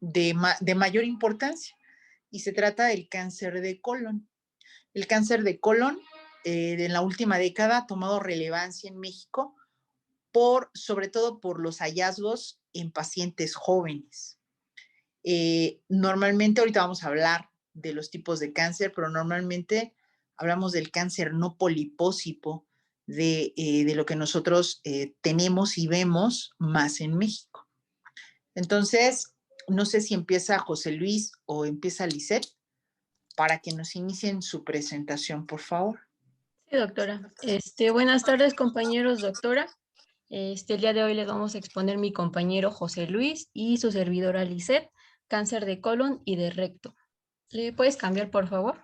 de mayor importancia y se trata del cáncer de colon. El cáncer de colon en la última década ha tomado relevancia en México sobre todo por los hallazgos en pacientes jóvenes. Normalmente, ahorita vamos a hablar de los tipos de cáncer, pero normalmente hablamos del cáncer no polipósipo, de lo que nosotros tenemos y vemos más en México. Entonces, no sé si empieza José Luis o empieza Lisette para que nos inicien su presentación, por favor. Sí, doctora. Buenas tardes, compañeros, doctora. El día de hoy les vamos a exponer mi compañero José Luis y su servidora Lisette, cáncer de colon y de recto. ¿Le puedes cambiar, por favor?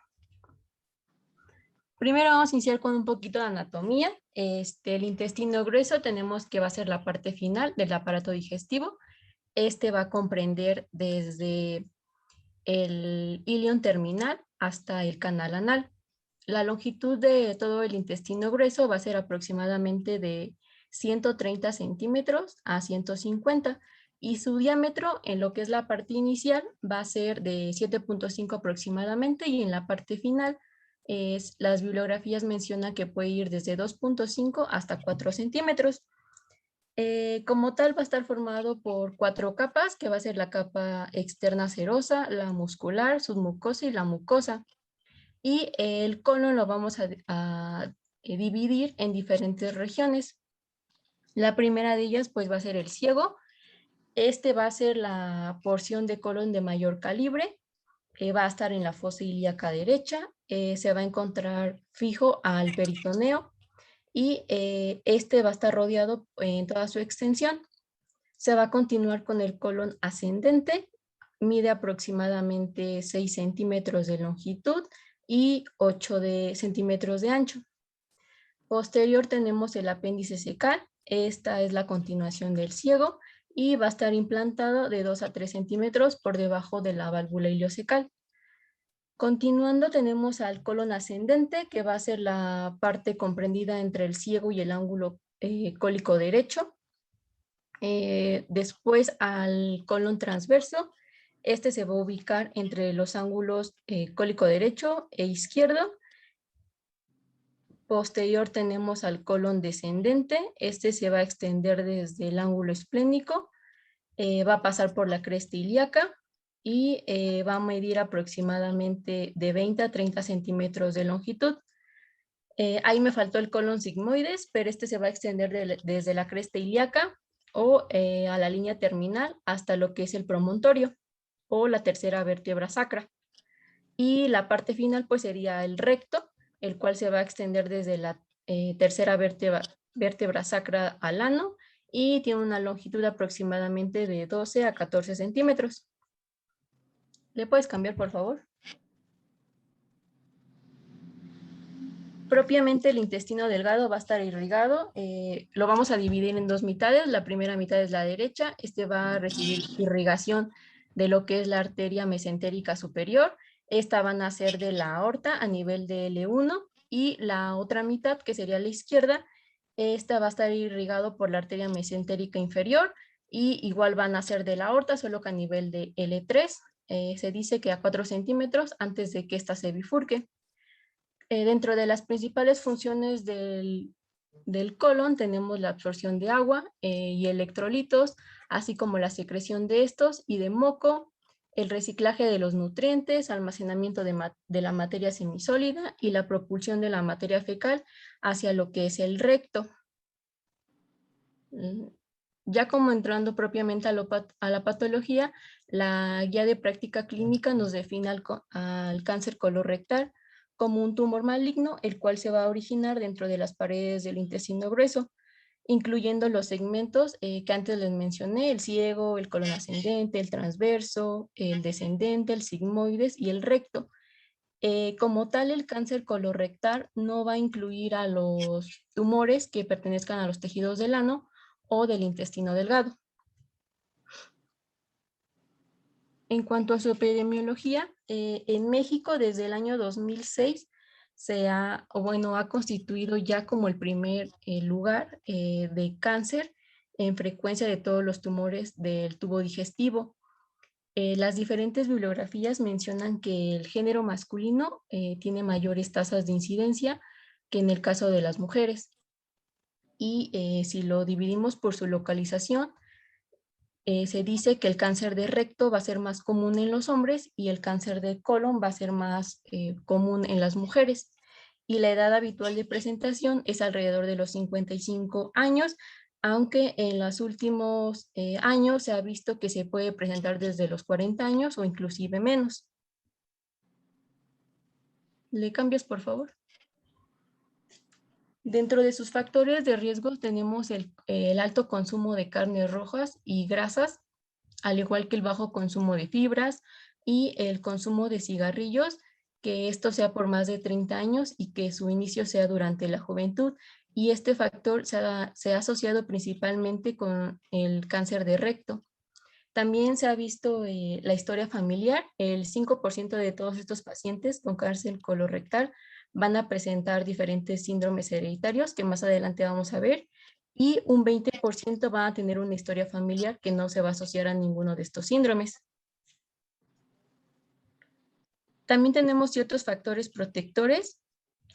Primero vamos a iniciar con un poquito de anatomía. El intestino grueso tenemos que va a ser la parte final del aparato digestivo. Va a comprender desde el ilion terminal hasta el canal anal. La longitud de todo el intestino grueso va a ser aproximadamente de 130 centímetros a 150 y su diámetro en lo que es la parte inicial va a ser de 7.5 aproximadamente y en la parte final las bibliografías mencionan que puede ir desde 2.5 hasta 4 centímetros. Como tal va a estar formado por 4 capas, que va a ser la capa externa serosa, la muscular, submucosa y la mucosa. Y el colon lo vamos a dividir en diferentes regiones. La primera de ellas pues va a ser el ciego. Va a ser la porción de colon de mayor calibre. Va a estar en la fosa ilíaca derecha. Se va a encontrar fijo al peritoneo y va a estar rodeado en toda su extensión. Se va a continuar con el colon ascendente, mide aproximadamente 6 centímetros de longitud y 8 centímetros de ancho. Posterior tenemos el apéndice cecal, esta es la continuación del ciego y va a estar implantado de 2 a 3 centímetros por debajo de la válvula ileocecal. Continuando tenemos al colon ascendente, que va a ser la parte comprendida entre el ciego y el ángulo cólico derecho. Después al colon transverso, se va a ubicar entre los ángulos cólico derecho e izquierdo. Posterior tenemos al colon descendente, se va a extender desde el ángulo esplénico, va a pasar por la cresta ilíaca y va a medir aproximadamente de 20 a 30 centímetros de longitud. Ahí me faltó el colon sigmoides, pero se va a extender desde la cresta ilíaca o a la línea terminal hasta lo que es el promontorio o la tercera vértebra sacra. Y la parte final pues sería el recto, el cual se va a extender desde la tercera vértebra sacra al ano y tiene una longitud aproximadamente de 12 a 14 centímetros. ¿Le puedes cambiar, por favor? Propiamente el intestino delgado va a estar irrigado, lo vamos a dividir en 2 mitades, la primera mitad es la derecha, va a recibir irrigación de lo que es la arteria mesentérica superior, esta van a ser de la aorta a nivel de L1 y la otra mitad, que sería la izquierda, esta va a estar irrigado por la arteria mesentérica inferior y igual van a ser de la aorta, solo que a nivel de L3, se dice que a 4 centímetros antes de que esta se bifurque. Dentro de las principales funciones del colon tenemos la absorción de agua y electrolitos, así como la secreción de estos y de moco, el reciclaje de los nutrientes, almacenamiento de la materia semisólida y la propulsión de la materia fecal hacia lo que es el recto. Ya como entrando propiamente a la patología, la guía de práctica clínica nos define al cáncer colorectal como un tumor maligno, el cual se va a originar dentro de las paredes del intestino grueso, incluyendo los segmentos que antes les mencioné, el ciego, el colon ascendente, el transverso, el descendente, el sigmoides y el recto. Como tal, el cáncer colorectal no va a incluir a los tumores que pertenezcan a los tejidos del ano o del intestino delgado. En cuanto a su epidemiología, en México desde el año 2006 ha constituido ya como el primer lugar de cáncer en frecuencia de todos los tumores del tubo digestivo. Las diferentes bibliografías mencionan que el género masculino tiene mayores tasas de incidencia que en el caso de las mujeres. Y si lo dividimos por su localización, se dice que el cáncer de recto va a ser más común en los hombres y el cáncer de colon va a ser más común en las mujeres. Y la edad habitual de presentación es alrededor de los 55 años, aunque en los últimos años se ha visto que se puede presentar desde los 40 años o inclusive menos. ¿Le cambias, por favor? Dentro de sus factores de riesgo tenemos el alto consumo de carnes rojas y grasas, al igual que el bajo consumo de fibras y el consumo de cigarrillos, que esto sea por más de 30 años y que su inicio sea durante la juventud. Y este factor se ha asociado principalmente con el cáncer de recto. También se ha visto la historia familiar. El 5% de todos estos pacientes con cáncer colorectal van a presentar diferentes síndromes hereditarios que más adelante vamos a ver, y un 20% van a tener una historia familiar que no se va a asociar a ninguno de estos síndromes. También tenemos ciertos factores protectores,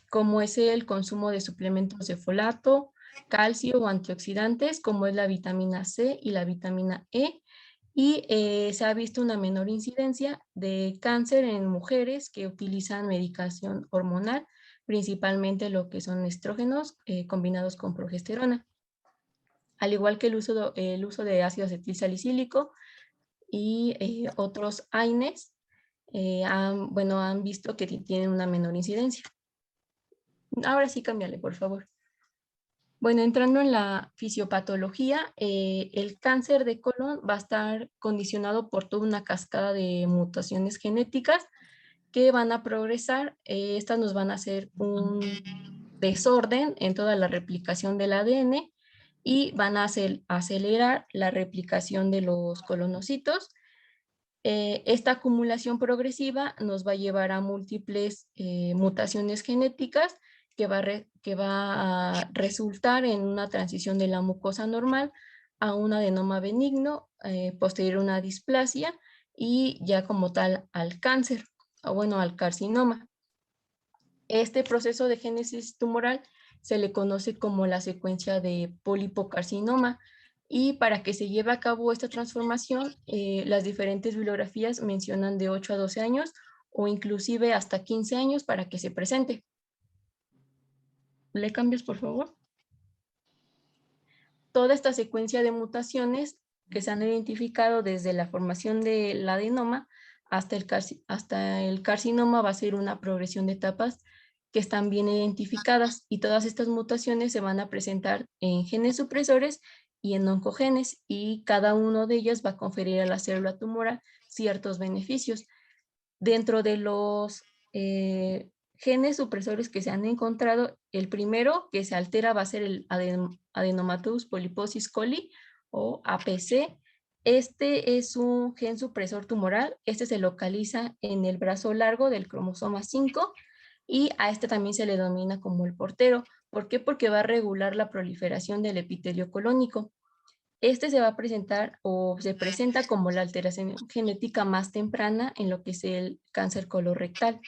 como es el consumo de suplementos de folato, calcio o antioxidantes, como es la vitamina C y la vitamina E, y se ha visto una menor incidencia de cáncer en mujeres que utilizan medicación hormonal, principalmente lo que son estrógenos combinados con progesterona, al igual que el uso de ácido acetil salicílico y otros AINES, han visto que tienen una menor incidencia. Ahora sí, cámbiale, por favor. Bueno, entrando en la fisiopatología, el cáncer de colon va a estar condicionado por toda una cascada de mutaciones genéticas que van a progresar. Estas nos van a hacer un desorden en toda la replicación del ADN y van a acelerar la replicación de los colonocitos. Esta acumulación progresiva nos va a llevar a múltiples mutaciones genéticas que va a resultar en una transición de la mucosa normal a un adenoma benigno, posterior a una displasia y ya como tal al cáncer, o bueno, al carcinoma. Este proceso de génesis tumoral se le conoce como la secuencia de pólipo-carcinoma, y para que se lleve a cabo esta transformación, las diferentes bibliografías mencionan de 8 a 12 años o inclusive hasta 15 años para que se presente. ¿Le cambias, por favor? Toda esta secuencia de mutaciones que se han identificado desde la formación del adenoma hasta el carcinoma va a ser una progresión de etapas que están bien identificadas, y todas estas mutaciones se van a presentar en genes supresores y en oncogenes, y cada uno de ellas va a conferir a la célula tumoral ciertos beneficios. Dentro de los genes supresores que se han encontrado, el primero que se altera va a ser el Adenomatous polyposis coli o APC. Este es un gen supresor tumoral. Este se localiza en el brazo largo del cromosoma 5 y a este también se le denomina como el portero. ¿Por qué? Porque va a regular la proliferación del epitelio colónico. Este se va a presentar o se presenta como la alteración genética más temprana en lo que es el cáncer colorectal.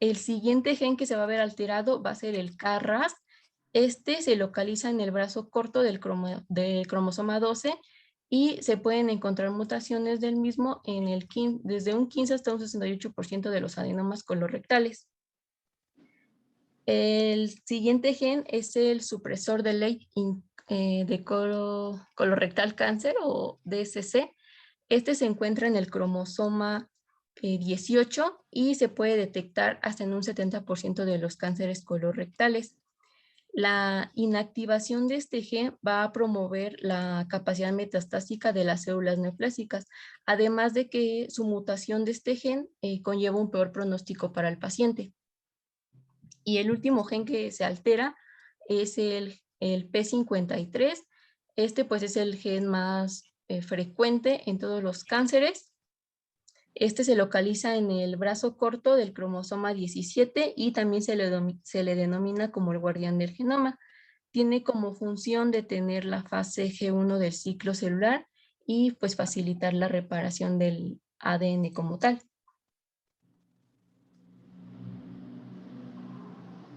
El siguiente gen que se va a ver alterado va a ser el KRAS. Este se localiza en el brazo corto del cromosoma 12 y se pueden encontrar mutaciones del mismo en desde un 15 hasta un 68% de los adenomas colorectales. El siguiente gen es el supresor de ley de colorectal cáncer o DSC. Este se encuentra en el cromosoma 18 y se puede detectar hasta en un 70% de los cánceres colorectales. La inactivación de este gen va a promover la capacidad metastásica de las células neoplásicas, además de que su mutación de este gen conlleva un peor pronóstico para el paciente. Y el último gen que se altera es el P53. Este pues es el gen más frecuente en todos los cánceres. Este se localiza en el brazo corto del cromosoma 17 y también se le denomina como el guardián del genoma. tiene como función detener la fase G1 del ciclo celular y pues facilitar la reparación del ADN como tal.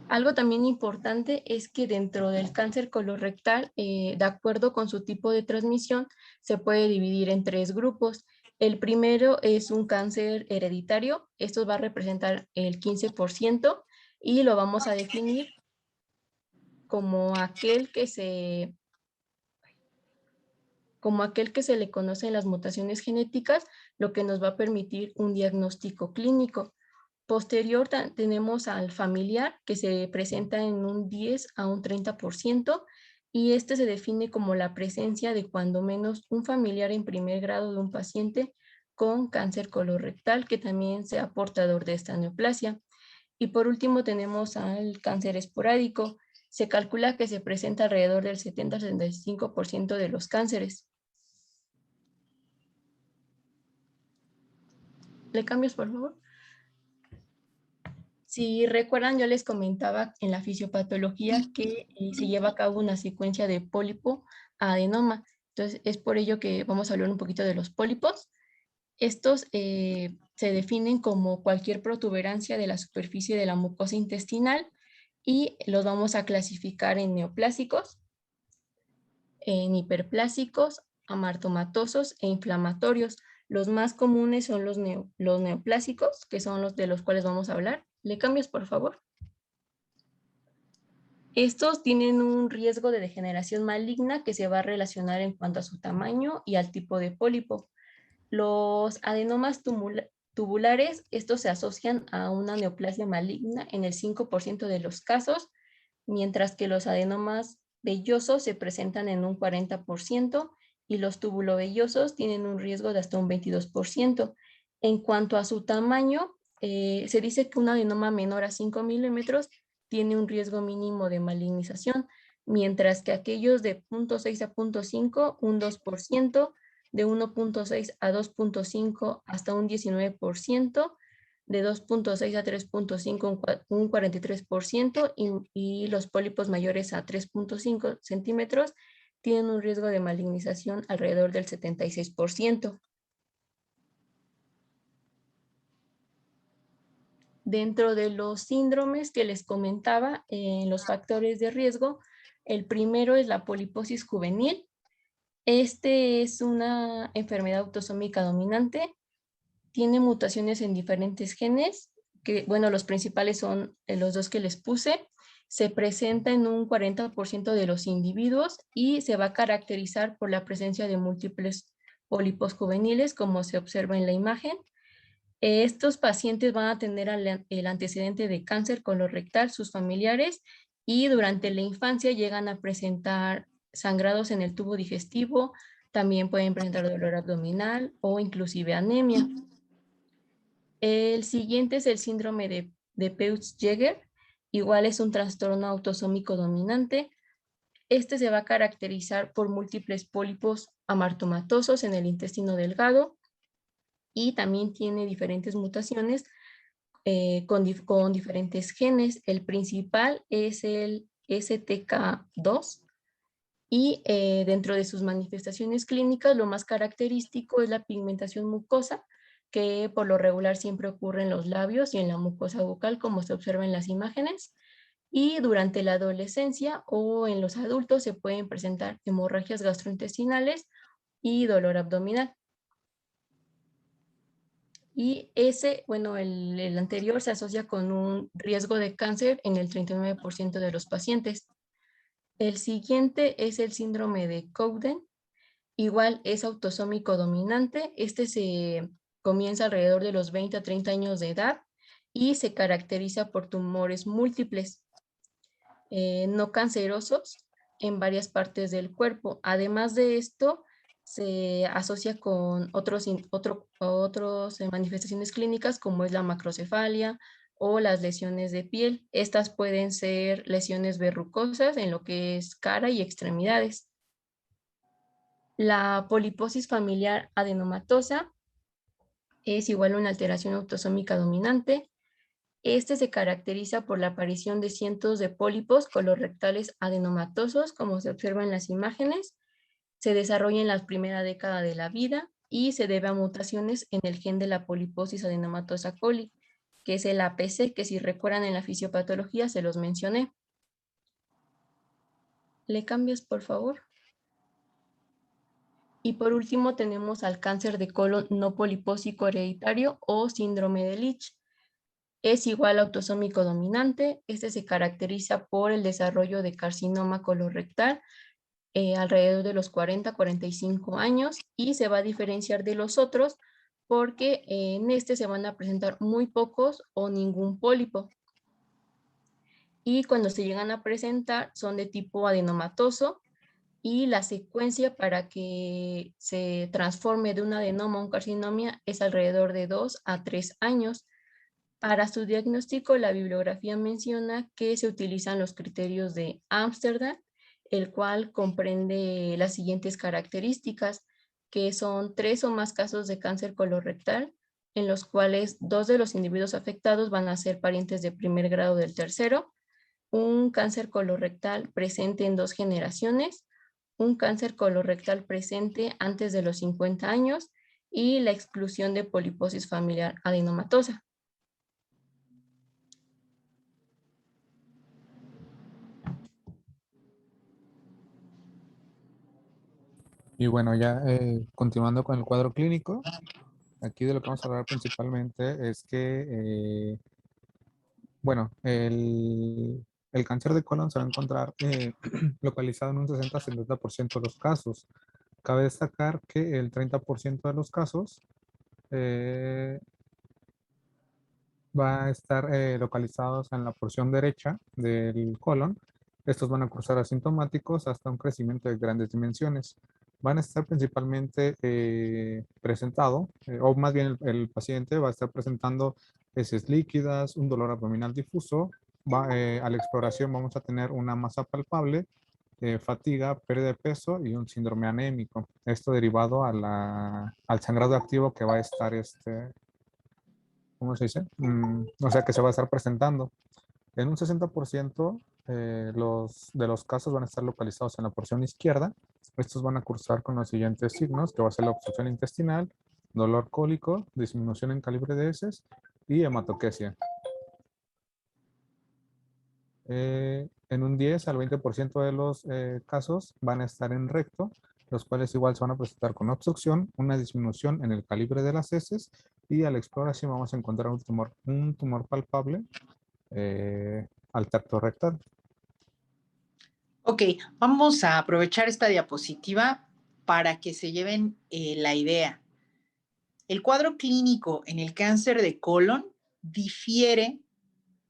Algo también importante es que dentro del cáncer colorectal, de acuerdo con su tipo de transmisión, se puede dividir en 3 grupos. El primero es un cáncer hereditario. Esto va a representar el 15% y lo vamos a definir como como aquel que se le conocen las mutaciones genéticas, lo que nos va a permitir un diagnóstico clínico. Posterior tenemos al familiar, que se presenta en un 10 a un 30%, y este se define como la presencia de cuando menos un familiar en primer grado de un paciente con cáncer colorectal que también sea portador de esta neoplasia. Y por último tenemos al cáncer esporádico. Se calcula que se presenta alrededor del 70-75% de los cánceres. ¿Le cambias, por favor? Si recuerdan, yo les comentaba en la fisiopatología que se lleva a cabo una secuencia de pólipo a adenoma. Entonces, es por ello que vamos a hablar un poquito de los pólipos. Estos se definen como cualquier protuberancia de la superficie de la mucosa intestinal y los vamos a clasificar en neoplásicos, en hiperplásicos, amartomatosos e inflamatorios. Los más comunes son los neoplásicos, que son los de los cuales vamos a hablar. ¿Le cambias, por favor? Estos tienen un riesgo de degeneración maligna que se va a relacionar en cuanto a su tamaño y al tipo de pólipo. Los adenomas tubulares, estos se asocian a una neoplasia maligna en el 5% de los casos, mientras que los adenomas vellosos se presentan en un 40% y los tubulovellosos tienen un riesgo de hasta un 22%. En cuanto a su tamaño, se dice que un adenoma menor a 5 milímetros tiene un riesgo mínimo de malignización, mientras que aquellos de 0.6 a 0.5, un 2%, de 1.6 a 2.5 hasta un 19%, de 2.6 a 3.5 un 43%, y los pólipos mayores a 3.5 centímetros tienen un riesgo de malignización alrededor del 76%. Dentro de los síndromes que les comentaba, en los factores de riesgo, el primero es la poliposis juvenil. Este es una enfermedad autosómica dominante, tiene mutaciones en diferentes genes, que bueno, los principales son los 2 que les puse. Se presenta en un 40% de los individuos y se va a caracterizar por la presencia de múltiples pólipos juveniles, como se observa en la imagen. Estos pacientes van a tener el antecedente de cáncer colorectal, sus familiares, y durante la infancia llegan a presentar sangrados en el tubo digestivo, también pueden presentar dolor abdominal o inclusive anemia. El siguiente es el síndrome de Peutz-Jeghers. Igual es un trastorno autosómico dominante. Este se va a caracterizar por múltiples pólipos amartomatosos en el intestino delgado y también tiene diferentes mutaciones con diferentes genes. El principal es el STK2 y dentro de sus manifestaciones clínicas lo más característico es la pigmentación mucosa, que por lo regular siempre ocurre en los labios y en la mucosa bucal, como se observa en las imágenes. Y durante la adolescencia o en los adultos se pueden presentar hemorragias gastrointestinales y dolor abdominal. Y ese, bueno, el anterior se asocia con un riesgo de cáncer en el 39% de los pacientes. El siguiente es el síndrome de Cowden. Igual es autosómico dominante. Este se comienza alrededor de los 20 a 30 años de edad y se caracteriza por tumores múltiples, no cancerosos en varias partes del cuerpo. Además de esto, se asocia con otros manifestaciones clínicas como es la macrocefalia o las lesiones de piel. Estas pueden ser lesiones verrucosas en lo que es cara y extremidades. La poliposis familiar adenomatosa es igual a una alteración autosómica dominante. Este se caracteriza por la aparición de cientos de pólipos colorectales adenomatosos, como se observa en las imágenes. Se desarrolla en la primera década de la vida y se debe a mutaciones en el gen de la poliposis adenomatosa coli, que es el APC, que si recuerdan en la fisiopatología se los mencioné. ¿Le cambias, por favor? Y por último tenemos al cáncer de colon no polipósico hereditario o síndrome de Leach. Es igual autosómico dominante. Este se caracteriza por el desarrollo de carcinoma colorectal alrededor de los 40-45 años y se va a diferenciar de los otros porque en este se van a presentar muy pocos o ningún pólipo. Y cuando se llegan a presentar son de tipo adenomatoso y la secuencia para que se transforme de un adenoma a un carcinoma es alrededor de 2 a 3 años. Para su diagnóstico, la bibliografía menciona que se utilizan los criterios de Ámsterdam, el cual comprende las siguientes características, que son 3 o más casos de cáncer colorectal, en los cuales 2 de los individuos afectados van a ser parientes de primer grado del tercero, un cáncer colorectal presente en 2 generaciones, un cáncer colorectal presente antes de los 50 años y la exclusión de poliposis familiar adenomatosa. Y bueno, ya continuando con el cuadro clínico, aquí de lo que vamos a hablar principalmente es que, bueno, el cáncer de colon se va a encontrar localizado en un 60-70% de los casos. Cabe destacar que el 30% de los casos va a estar localizados en la porción derecha del colon. Estos van a cursar asintomáticos hasta un crecimiento de grandes dimensiones. Van a estar principalmente presentado, o más bien el paciente va a estar presentando heces líquidas, un dolor abdominal difuso. A la exploración vamos a tener una masa palpable, fatiga, pérdida de peso y un síndrome anémico. Esto derivado al sangrado activo que va a estar ¿cómo se dice? O sea, que se va a estar presentando. En un 60% de los casos van a estar localizados en la porción izquierda. Estos van a cursar con los siguientes signos, que va a ser la obstrucción intestinal, dolor cólico, disminución en calibre de heces y hematoquesia. En un 10 al 20% de los casos van a estar en recto, los cuales igual se van a presentar con obstrucción, una disminución en el calibre de las heces y a la exploración vamos a encontrar un tumor palpable al tracto rectal. Ok, vamos a aprovechar esta diapositiva para que se lleven la idea. El cuadro clínico en el cáncer de colon difiere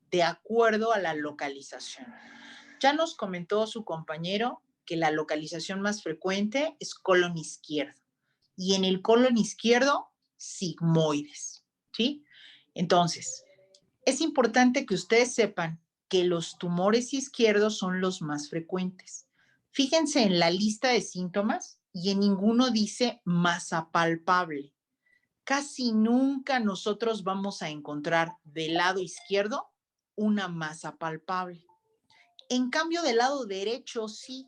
de acuerdo a la localización. Ya nos comentó su compañero que la localización más frecuente es colon izquierdo y en el colon izquierdo sigmoides, ¿sí? Entonces, es importante que ustedes sepan que los tumores izquierdos son los más frecuentes. Fíjense en la lista de síntomas y en ninguno dice masa palpable. Casi nunca nosotros vamos a encontrar del lado izquierdo una masa palpable. En cambio, del lado derecho sí.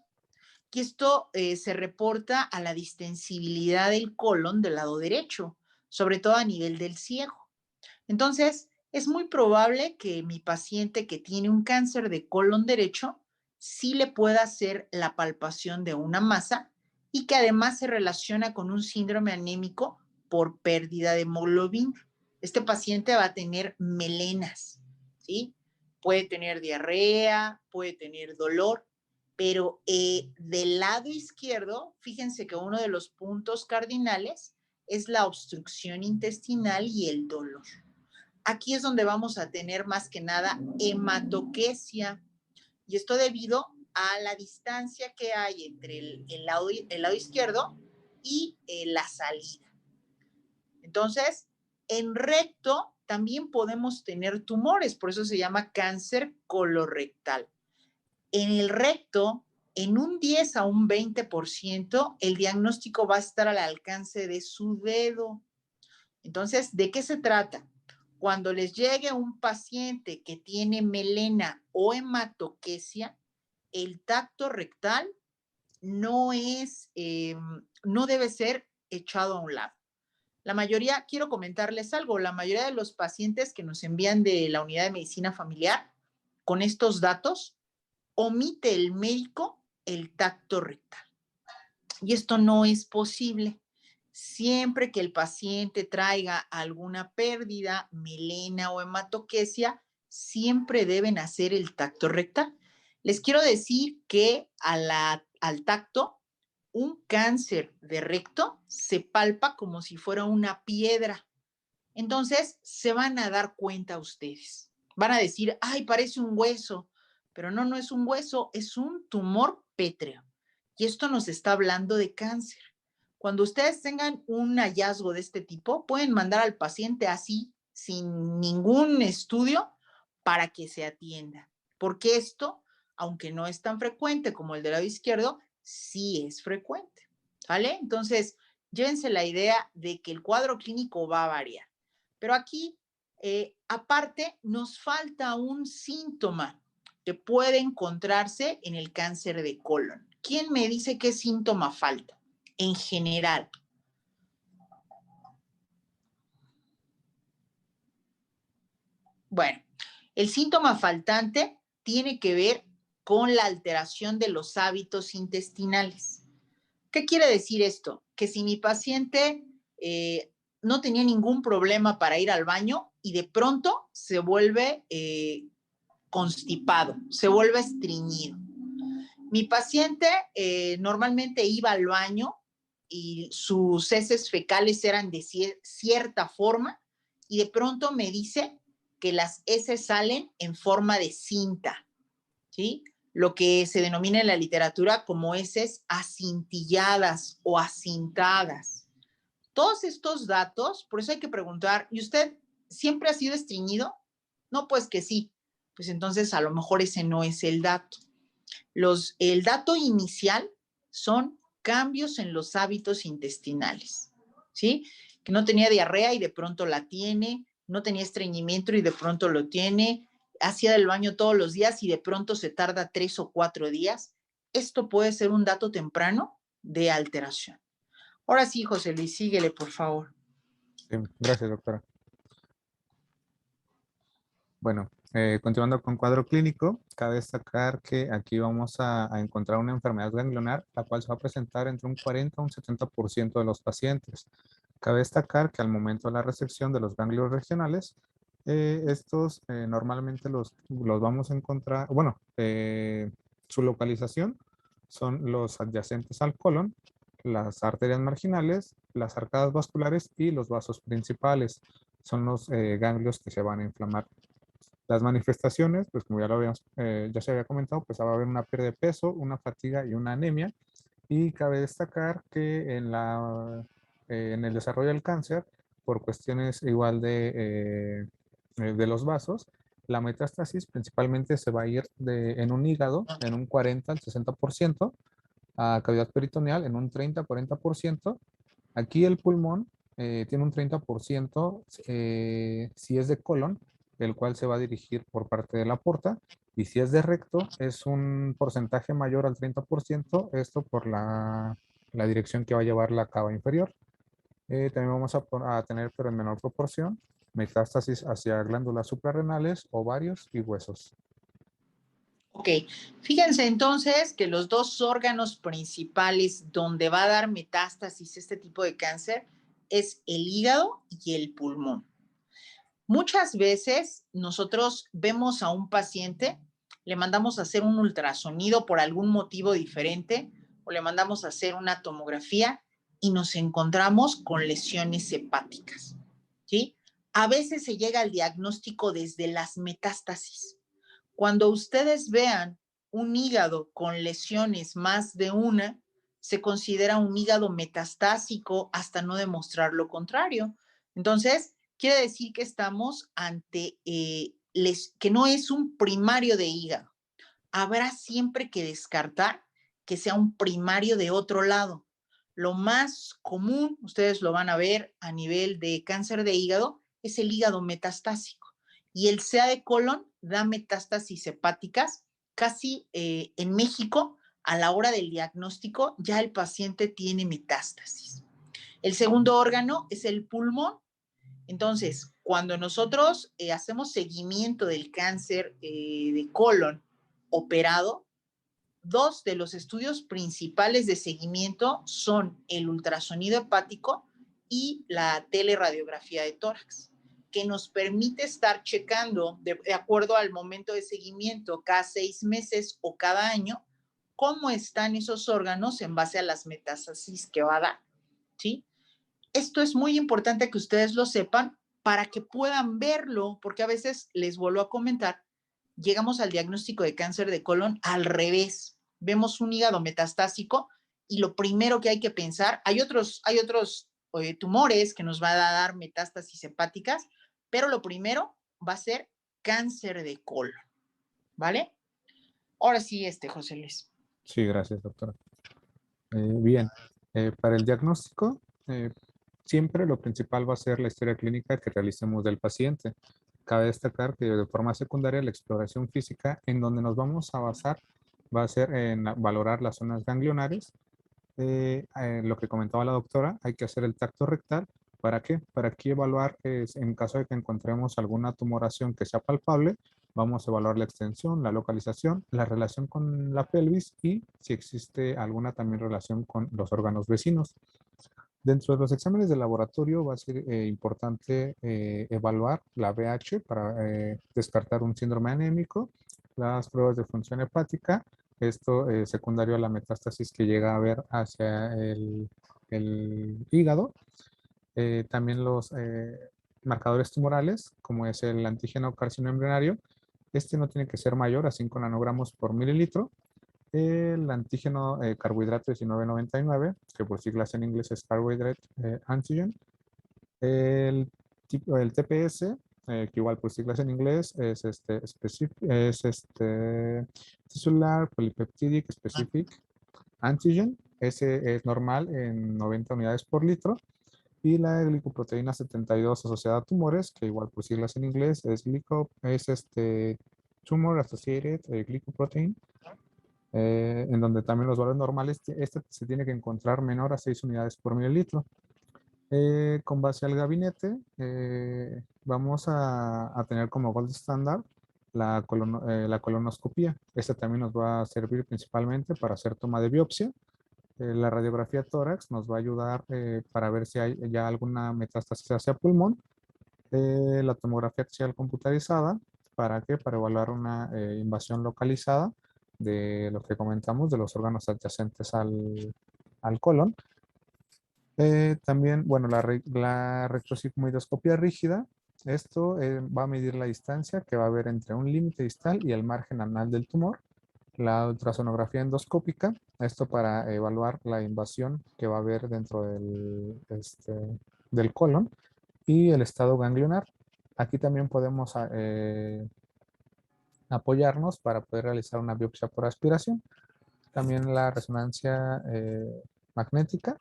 Y esto se reporta a la distensibilidad del colon del lado derecho, sobre todo a nivel del ciego. Entonces, es muy probable que mi paciente que tiene un cáncer de colon derecho sí le pueda hacer la palpación de una masa y que además se relaciona con un síndrome anémico por pérdida de hemoglobina. Este paciente va a tener melenas, ¿sí? Puede tener diarrea, puede tener dolor, pero del lado izquierdo, fíjense que uno de los puntos cardinales es la obstrucción intestinal y el dolor. Aquí es donde vamos a tener más que nada hematoquesia. Y esto debido a la distancia que hay entre el lado izquierdo y la salida. Entonces, en recto también podemos tener tumores, por eso se llama cáncer colorectal. En el recto, en un 10 a un 20%, el diagnóstico va a estar al alcance de su dedo. Entonces, ¿de qué se trata? cuando les llegue un paciente que tiene melena o hematoquesia, el tacto rectal no debe ser echado a un lado. La mayoría, quiero comentarles algo, la mayoría de los pacientes que nos envían de la unidad de medicina familiar con estos datos, omite el médico el tacto rectal. Y esto no es posible. Siempre que el paciente traiga alguna pérdida, melena o hematoquesia, siempre deben hacer el tacto rectal. Les quiero decir que al tacto, un cáncer de recto se palpa como si fuera una piedra. Entonces, se van a dar cuenta ustedes. Van a decir, ay, parece un hueso, pero no es un hueso, es un tumor pétreo. Y esto nos está hablando de cáncer. Cuando ustedes tengan un hallazgo de este tipo, pueden mandar al paciente así, sin ningún estudio, para que se atienda. Porque esto, aunque no es tan frecuente como el del lado izquierdo, sí es frecuente. ¿Vale? Entonces, llévense la idea de que el cuadro clínico va a variar. Pero aquí, aparte, nos falta un síntoma que puede encontrarse en el cáncer de colon. ¿Quién me dice qué síntoma falta? En general. Bueno, el síntoma faltante tiene que ver con la alteración de los hábitos intestinales. ¿Qué quiere decir esto? Que si mi paciente no tenía ningún problema para ir al baño y de pronto se vuelve constipado, se vuelve estreñido. Mi paciente normalmente iba al baño y sus heces fecales eran de cierta forma y de pronto me dice que las heces salen en forma de cinta, ¿sí? Lo que se denomina en la literatura como heces acintilladas o acintadas. Todos estos datos, por eso hay que preguntar, ¿y usted siempre ha sido estreñido? No, pues que sí. Pues entonces a lo mejor ese no es el dato. El dato inicial son cambios en los hábitos intestinales, ¿sí? Que no tenía diarrea y de pronto la tiene, no tenía estreñimiento y de pronto lo tiene, hacía del baño todos los días y de pronto se tarda 3 o 4 días. Esto puede ser un dato temprano de alteración. Ahora sí, José Luis, síguele, por favor. Sí, gracias, doctora. Bueno, continuando con cuadro clínico, cabe destacar que aquí vamos a encontrar una enfermedad ganglionar, la cual se va a presentar entre un 40 a un 70% de los pacientes. Cabe destacar que al momento de la resección de los ganglios regionales, estos normalmente los vamos a encontrar, bueno, su localización son los adyacentes al colon, las arterias marginales, las arcadas vasculares y los vasos principales. Son los ganglios que se van a inflamar. Las manifestaciones, pues como ya se había comentado, pues va a haber una pérdida de peso, una fatiga y una anemia. Y cabe destacar que en el desarrollo del cáncer, por cuestiones igual de los vasos, la metástasis principalmente se va a ir en un hígado en un 40 al 60%, a cavidad peritoneal en un 30-40%. Aquí el pulmón tiene un 30% si es de colon, el cual se va a dirigir por parte de la porta, y si es de recto es un porcentaje mayor al 30%, esto por la dirección que va a llevar la cava inferior. También vamos a tener, pero en menor proporción, metástasis hacia glándulas suprarrenales, ovarios y huesos. Ok, fíjense entonces que los dos órganos principales donde va a dar metástasis este tipo de cáncer es el hígado y el pulmón. Muchas veces nosotros vemos a un paciente, le mandamos a hacer un ultrasonido por algún motivo diferente o le mandamos a hacer una tomografía y nos encontramos con lesiones hepáticas, ¿sí? A veces se llega al diagnóstico desde las metástasis. Cuando ustedes vean un hígado con lesiones más de una, se considera un hígado metastásico hasta no demostrar lo contrario. Entonces, quiere decir que estamos ante que no es un primario de hígado. Habrá siempre que descartar que sea un primario de otro lado. Lo más común, ustedes lo van a ver a nivel de cáncer de hígado, es el hígado metastásico. Y el CA de colon da metástasis hepáticas. Casi en México, a la hora del diagnóstico, ya el paciente tiene metástasis. El segundo órgano es el pulmón. Entonces, cuando nosotros hacemos seguimiento del cáncer de colon operado, dos de los estudios principales de seguimiento son el ultrasonido hepático y la teleradiografía de tórax, que nos permite estar checando de acuerdo al momento de seguimiento cada 6 meses o cada año cómo están esos órganos en base a las metástasis que va a dar, ¿sí? Esto es muy importante que ustedes lo sepan para que puedan verlo, porque a veces, les vuelvo a comentar, llegamos al diagnóstico de cáncer de colon al revés. Vemos un hígado metastásico y lo primero que hay que pensar, hay otros tumores que nos va a dar metástasis hepáticas, pero lo primero va a ser cáncer de colon, ¿vale? Ahora sí, José Luis. Sí, gracias, doctora. Bien, para el diagnóstico, siempre lo principal va a ser la historia clínica que realicemos del paciente. Cabe destacar que de forma secundaria la exploración física en donde nos vamos a basar va a ser en valorar las zonas ganglionares. Lo que comentaba la doctora, hay que hacer el tacto rectal. ¿Para qué? Para aquí evaluar, en caso de que encontremos alguna tumoración que sea palpable, vamos a evaluar la extensión, la localización, la relación con la pelvis y si existe alguna también relación con los órganos vecinos. Dentro de los exámenes de laboratorio va a ser importante evaluar la VH para descartar un síndrome anémico, las pruebas de función hepática, esto secundario a la metástasis que llega a haber hacia el hígado. También los marcadores tumorales, como es el antígeno carcinoembrionario, este no tiene que ser mayor a 5 nanogramos por mililitro. El antígeno carbohidrato 1999, que por siglas en inglés es Carbohydrate Antigen. El TPS, que igual por siglas en inglés es Tisular Polypeptidic Specific Antigen. Ese es normal en 90 unidades por litro. Y la glicoproteína 72 asociada a tumores, que igual por siglas en inglés es Tumor Associated Glycoprotein. En donde también los valores normales, este se tiene que encontrar menor a 6 unidades por mililitro. Con base al gabinete, vamos a tener como gold standard la colonoscopía. Esta también nos va a servir principalmente para hacer toma de biopsia. La radiografía tórax nos va a ayudar para ver si hay ya alguna metástasis hacia pulmón. La tomografía axial computarizada, ¿para qué? Para evaluar una invasión localizada de lo que comentamos, de los órganos adyacentes al colon. También, bueno, la rectosigmoidoscopia rígida, esto va a medir la distancia que va a haber entre un límite distal y el margen anal del tumor. La ultrasonografía endoscópica, esto para evaluar la invasión que va a haber dentro del colon y el estado ganglionar. Aquí también podemos apoyarnos para poder realizar una biopsia por aspiración. También la resonancia magnética,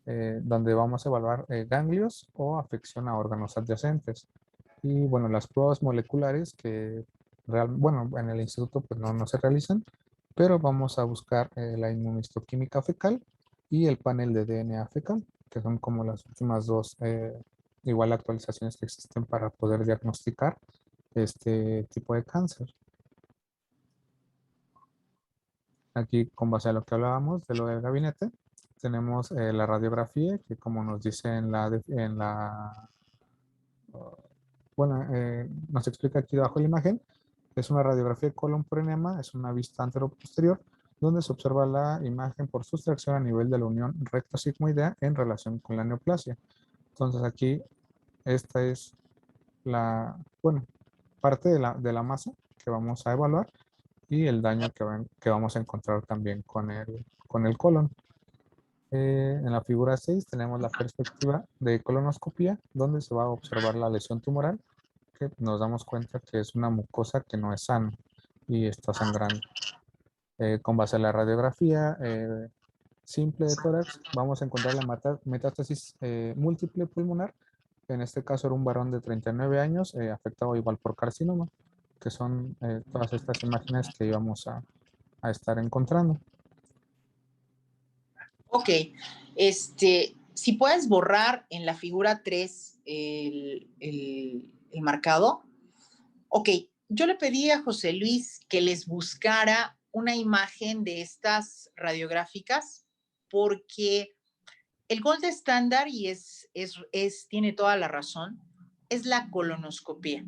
donde vamos a evaluar ganglios o afección a órganos adyacentes. Y bueno, las pruebas moleculares que bueno, en el instituto pues no se realizan, pero vamos a buscar la inmunohistoquímica fecal y el panel de DNA fecal, que son como las últimas dos igual actualizaciones que existen para poder diagnosticar este tipo de cáncer. Aquí, con base a lo que hablábamos de lo del gabinete, tenemos la radiografía, que como nos dice bueno, nos explica aquí debajo de la imagen, es una radiografía de colon por enema, es una vista anteroposterior, donde se observa la imagen por sustracción a nivel de la unión recto-sigmoidea en relación con la neoplasia. Entonces aquí, esta es bueno, parte de la masa que vamos a evaluar y el daño que vamos a encontrar también con el colon. En la figura 6 tenemos la perspectiva de colonoscopía, donde se va a observar la lesión tumoral, que nos damos cuenta que es una mucosa que no es sana y está sangrando. Con base a la radiografía simple de tórax, vamos a encontrar la metástasis múltiple pulmonar, En este caso era un varón de 39 años, afectado igual por carcinoma, que son todas estas imágenes que íbamos a estar encontrando. Ok, si puedes borrar en la figura 3 el marcado. Ok, yo le pedí a José Luis que les buscara una imagen de estas radiográficas porque el gold estándar, y tiene toda la razón, es la colonoscopía.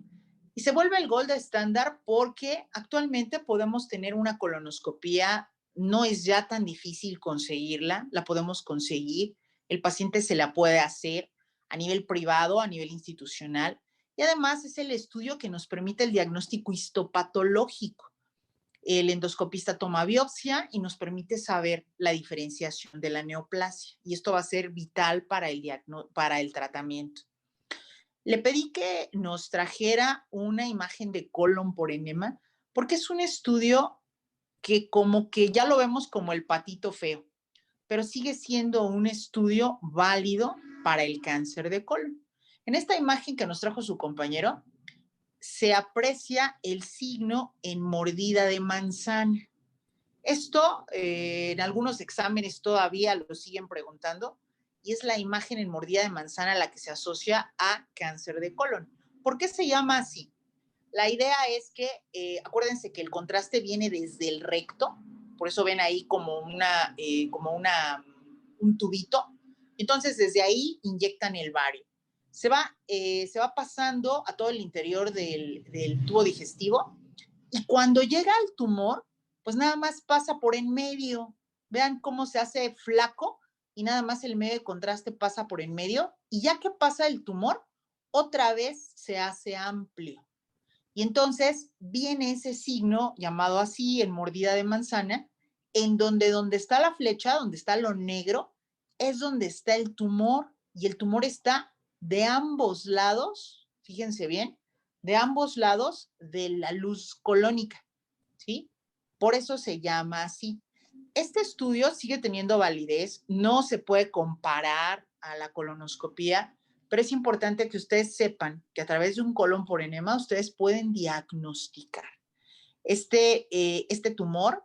Y se vuelve el gold estándar porque actualmente podemos tener una colonoscopía, no es ya tan difícil conseguirla, la podemos conseguir, el paciente se la puede hacer a nivel privado, a nivel institucional, y además es el estudio que nos permite el diagnóstico histopatológico. El endoscopista toma biopsia y nos permite saber la diferenciación de la neoplasia, y esto va a ser vital para el tratamiento. Le pedí que nos trajera una imagen de colon por enema, porque es un estudio que como que ya lo vemos como el patito feo, pero sigue siendo un estudio válido para el cáncer de colon. En esta imagen que nos trajo su compañero, se aprecia el signo en mordida de manzana. Esto en algunos exámenes todavía lo siguen preguntando, y es la imagen en mordida de manzana la que se asocia a cáncer de colon. ¿Por qué se llama así? La idea es que, acuérdense que el contraste viene desde el recto, por eso ven ahí como un tubito. Entonces, desde ahí inyectan el bario. Se va pasando a todo el interior del tubo digestivo, y cuando llega al tumor, pues nada más pasa por en medio. Vean cómo se hace flaco y nada más el medio de contraste pasa por en medio, y ya que pasa el tumor, otra vez se hace amplio. Y entonces viene ese signo llamado así, en mordida de manzana, en donde está la flecha, donde está lo negro, es donde está el tumor, y el tumor está de ambos lados, fíjense bien, de ambos lados de la luz colónica, ¿sí? Por eso se llama así. Este estudio sigue teniendo validez, no se puede comparar a la colonoscopía, pero es importante que ustedes sepan que a través de un colon por enema ustedes pueden diagnosticar este tumor.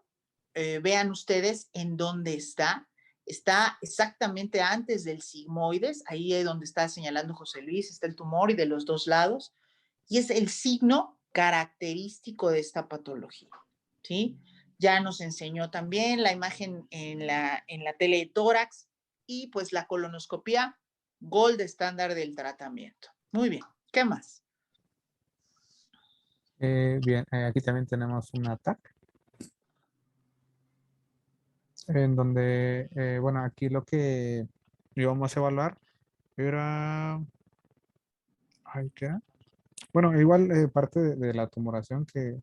Vean ustedes en dónde está. Está exactamente antes del sigmoides, ahí es donde está señalando José Luis, está el tumor, y de los dos lados, y es el signo característico de esta patología, ¿sí? Ya nos enseñó también la imagen en la tele de tórax, y pues la colonoscopía, gold estándar del tratamiento. Muy bien, ¿qué más? Bien, aquí también tenemos un ataque en donde, bueno, aquí lo que íbamos a evaluar era, ay, ¿qué era? Bueno, igual parte de la tumoración que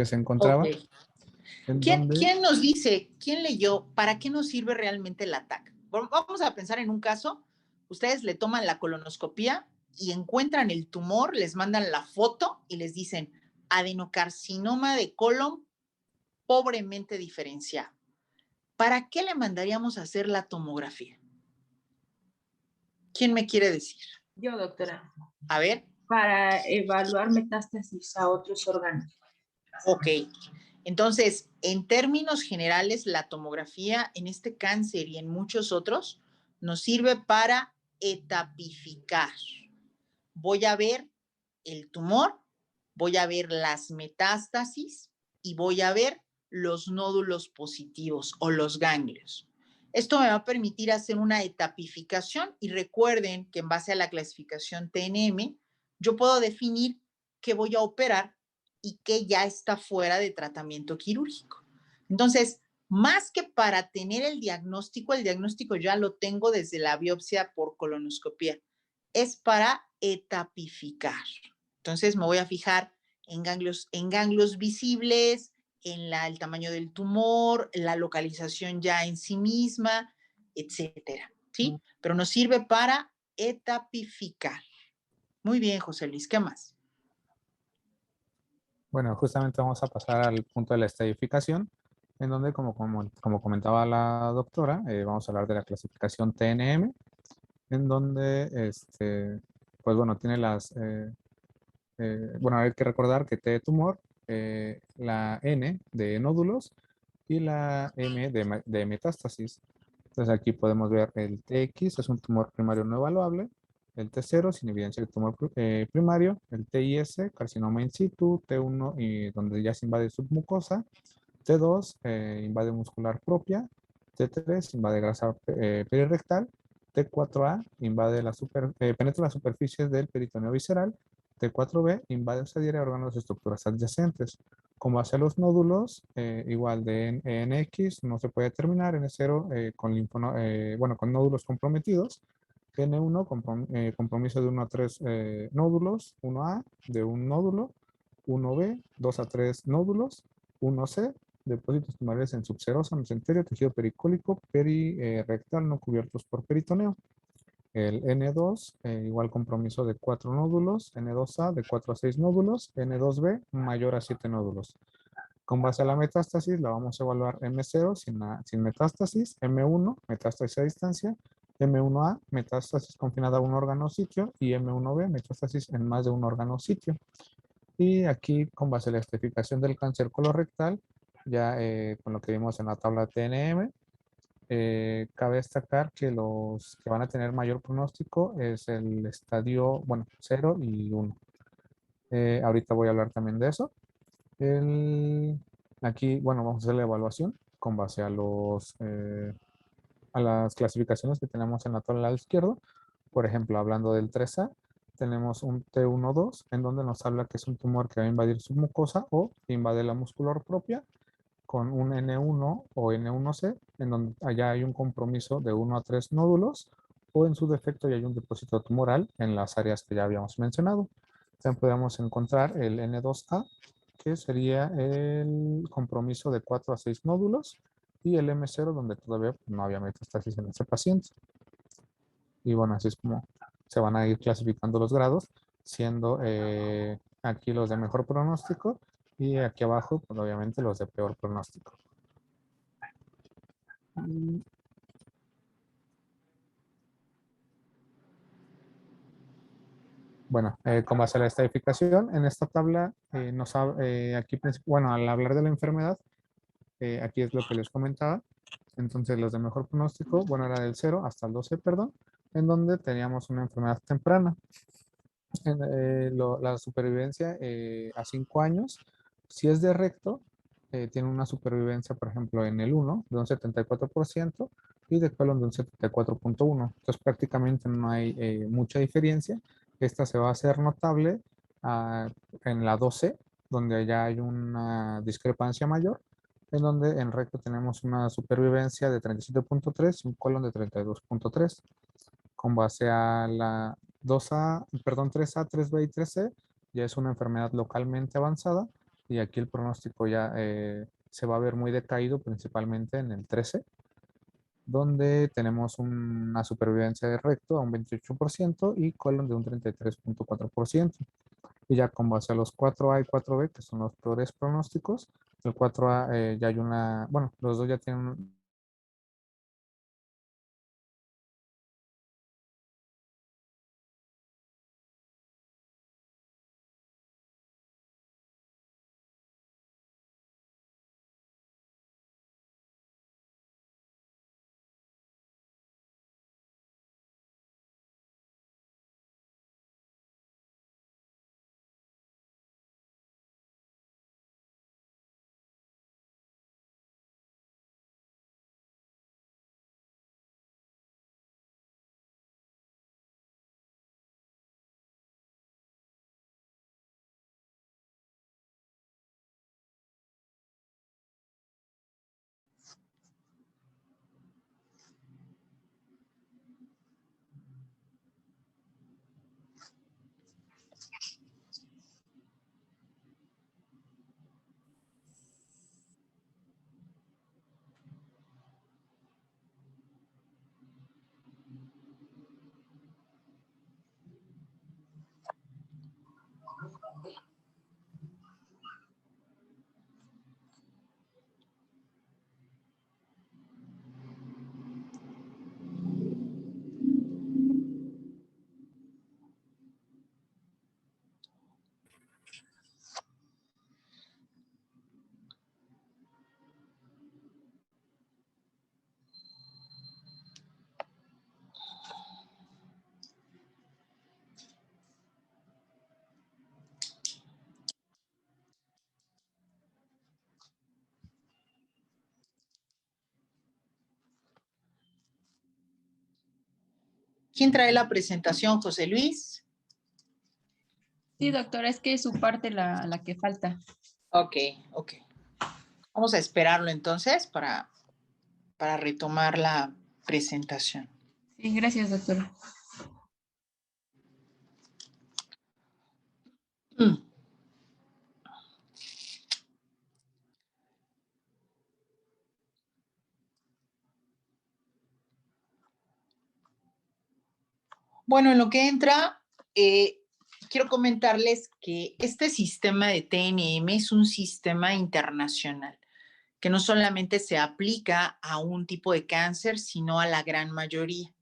se Ok. encontraba, en donde, ¿Quién nos dice, quién leyó, para qué nos sirve realmente el ATAC? Vamos a pensar en un caso, ustedes le toman la colonoscopía y encuentran el tumor, les mandan la foto y les dicen adenocarcinoma de colon pobremente diferenciado. ¿Para qué le mandaríamos a hacer la tomografía? ¿Quién me quiere decir? Yo, doctora. A ver. Para evaluar metástasis a otros órganos. Ok. Entonces, en términos generales, la tomografía en este cáncer y en muchos otros nos sirve para etapificar. Voy a ver el tumor, voy a ver las metástasis y voy a ver los nódulos positivos o los ganglios. Esto me va a permitir hacer una etapificación, y recuerden que en base a la clasificación TNM, yo puedo definir qué voy a operar y qué ya está fuera de tratamiento quirúrgico. Entonces, más que para tener el diagnóstico ya lo tengo desde la biopsia por colonoscopía. Es para etapificar. Entonces me voy a fijar en ganglios visibles, en el tamaño del tumor, la localización ya en sí misma, etcétera, ¿sí? Pero nos sirve para etapificar. Muy bien, José Luis, ¿qué más? bueno, justamente vamos a pasar al punto de la estadificación, en donde, como comentaba la doctora, vamos a hablar de la clasificación TNM, en donde pues bueno, tiene bueno, hay que recordar que T de tumor, la N de nódulos y la M de metástasis. Entonces aquí podemos ver el TX, es un tumor primario no evaluable, el T0 sin evidencia de tumor primario, el TIS, carcinoma in situ, T1 y donde ya se invade submucosa, T2 invade muscular propia, T3 invade grasa perirectal, T4A invade penetra las superficies del peritoneo visceral, T4B invade o se adhiere a órganos y estructuras adyacentes. Como hacia los nódulos, igual de NX no se puede determinar, N0 bueno, con nódulos comprometidos, N1 compromiso de 1 a 3 nódulos, 1A de un nódulo, 1B, 2 a 3 nódulos, 1C, depósitos tumorales en subserosa, mesenterio, tejido pericólico, perirectal no cubiertos por peritoneo. El N2, igual compromiso de 4 nódulos, N2A de 4 a 6 nódulos, N2B mayor a 7 nódulos. Con base a la metástasis, la vamos a evaluar M0 sin metástasis, M1, metástasis a distancia, M1A, metástasis confinada a un órgano o sitio, y M1B, metástasis en más de un órgano o sitio. Y aquí, con base a la estratificación del cáncer colorectal, ya con lo que vimos en la tabla TNM, cabe destacar que los que van a tener mayor pronóstico es el estadio, bueno, 0 y 1. Ahorita voy a hablar también de eso. Aquí, bueno, vamos a hacer la evaluación con base a las clasificaciones que tenemos en la tabla al lado izquierdo. Por ejemplo, hablando del 3A, tenemos un T1-2, en donde nos habla que es un tumor que va a invadir submucosa o invade la muscular propia, con un N1 o N1C, en donde allá hay un compromiso de 1 a 3 nódulos, o en su defecto ya hay un depósito tumoral en las áreas que ya habíamos mencionado. También podemos encontrar el N2A, que sería el compromiso de 4 a 6 nódulos, y el M0, donde todavía no había metástasis en ese paciente. Y bueno, así es como se van a ir clasificando los grados, siendo aquí los de mejor pronóstico y aquí abajo, pues obviamente los de peor pronóstico. Bueno, con base a la estadificación, en esta tabla, aquí, bueno, al hablar de la enfermedad, aquí es lo que les comentaba. Entonces, los de mejor pronóstico, bueno, era del 0 hasta el 12, perdón, en donde teníamos una enfermedad temprana. La supervivencia a 5 años, si es de recto, tiene una supervivencia, por ejemplo, en el 1 de un 74% y de colon de un 74.1%. Entonces, prácticamente no hay mucha diferencia. Esta se va a hacer notable en la 12, donde ya hay una discrepancia mayor, en donde en recto tenemos una supervivencia de 37.3 y un colon de 32.3. Con base a la 2A, perdón, 3A, 3B y 3C, ya es una enfermedad localmente avanzada y aquí el pronóstico ya se va a ver muy decaído, principalmente en el 13, donde tenemos una supervivencia de recto a un 28% y colon de un 33.4%. Y ya con base a los 4A y 4B, que son los peores pronósticos, el 4A ya hay bueno, los dos ya tienen ¿Quién trae la presentación, José Luis? Sí, doctora, es que es su parte la que falta. Ok. Vamos a esperarlo entonces para retomar la presentación. Sí, gracias, doctora. Bueno, en lo que entra, quiero comentarles que este sistema de TNM es un sistema internacional que no solamente se aplica a un tipo de cáncer, sino a la gran mayoría.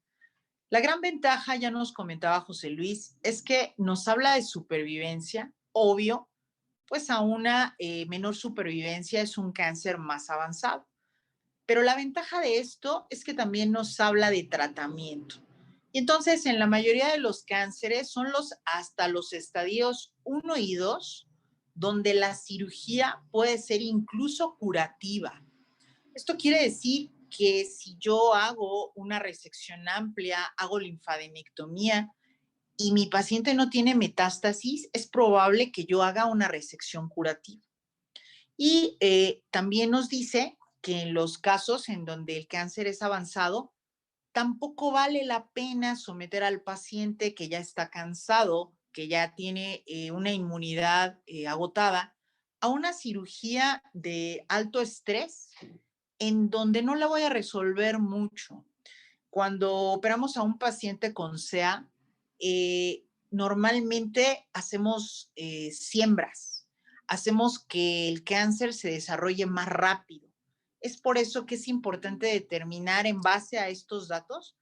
La gran ventaja, ya nos comentaba José Luis, es que nos habla de supervivencia, obvio, pues a una menor supervivencia es un cáncer más avanzado. Pero la ventaja de esto es que también nos habla de tratamiento. Y entonces, en la mayoría de los cánceres son hasta los estadios 1 y 2, donde la cirugía puede ser incluso curativa. Esto quiere decir que si yo hago una resección amplia, hago linfadenectomía y mi paciente no tiene metástasis, es probable que yo haga una resección curativa. Y también nos dice que en los casos en donde el cáncer es avanzado, tampoco vale la pena someter al paciente que ya está cansado, que ya tiene una inmunidad agotada, a una cirugía de alto estrés en donde no la voy a resolver mucho. Cuando operamos a un paciente con CEA, normalmente hacemos siembras, hacemos que el cáncer se desarrolle más rápido. Es por eso que es importante determinar en base a estos datos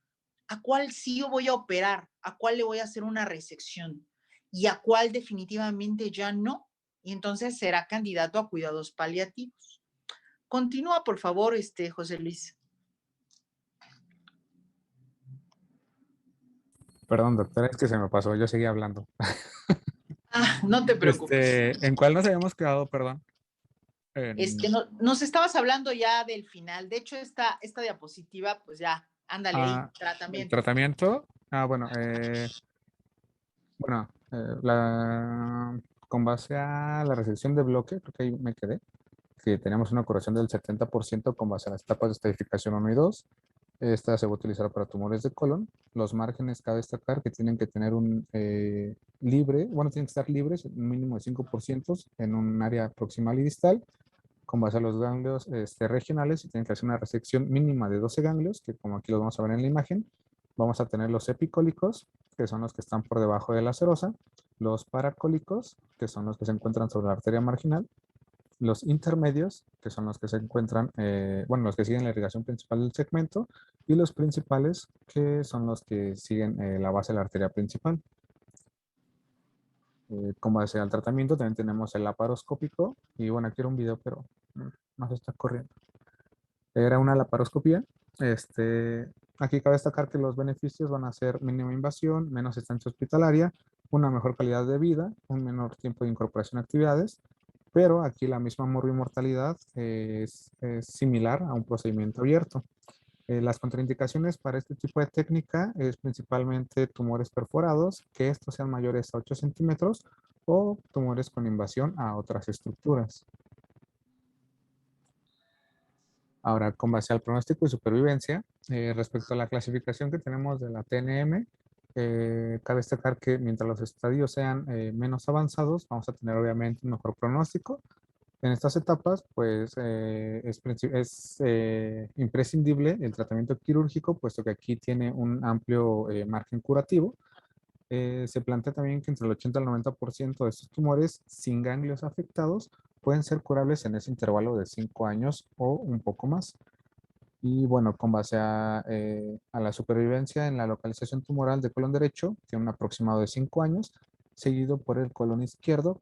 a cuál sí yo voy a operar, a cuál le voy a hacer una resección y a cuál definitivamente ya no. Y entonces será candidato a cuidados paliativos. Continúa, por favor, José Luis. Perdón, doctora, es que se me pasó, yo seguía hablando. No te preocupes. ¿En cuál nos habíamos quedado, perdón? Nos estabas hablando ya del final. De hecho, esta diapositiva, pues ya, ándale ahí, El tratamiento. tratamiento. Con base a la resección de bloque, creo que ahí me quedé, que tenemos una curación del 70% con base a las etapas de estadificación 1 y 2. Esta se va a utilizar para tumores de colon. Los márgenes, cabe destacar que tienen que tener tienen que estar libres, un mínimo de 5% en un área proximal y distal, con base a los ganglios regionales, y tienen que hacer una resección mínima de 12 ganglios, que como aquí los vamos a ver en la imagen, vamos a tener los epicólicos, que son los que están por debajo de la serosa, los paracólicos, que son los que se encuentran sobre la arteria marginal, los intermedios, que son los que se encuentran, los que siguen la irrigación principal del segmento, y los principales, que son los que siguen la base de la arteria principal. Con base al tratamiento también tenemos el laparoscópico, y bueno, aquí era un video, pero más está corriendo. Era una laparoscopía. Aquí cabe destacar que los beneficios van a ser mínima invasión, menos estancia hospitalaria, una mejor calidad de vida, un menor tiempo de incorporación a actividades, pero aquí la misma morbimortalidad es similar a un procedimiento abierto. Las contraindicaciones para este tipo de técnica es principalmente tumores perforados, que estos sean mayores a 8 centímetros, o tumores con invasión a otras estructuras. Ahora, con base al pronóstico y supervivencia, respecto a la clasificación que tenemos de la TNM, cabe destacar que mientras los estadios sean menos avanzados, vamos a tener obviamente un mejor pronóstico. En estas etapas, pues es imprescindible el tratamiento quirúrgico, puesto que aquí tiene un amplio margen curativo. Se plantea también que entre el 80 y el 90% de estos tumores sin ganglios afectados pueden ser curables en ese intervalo de 5 años o un poco más. Y bueno, con base a la supervivencia en la localización tumoral de colon derecho, tiene un aproximado de 5 años, seguido por el colon izquierdo,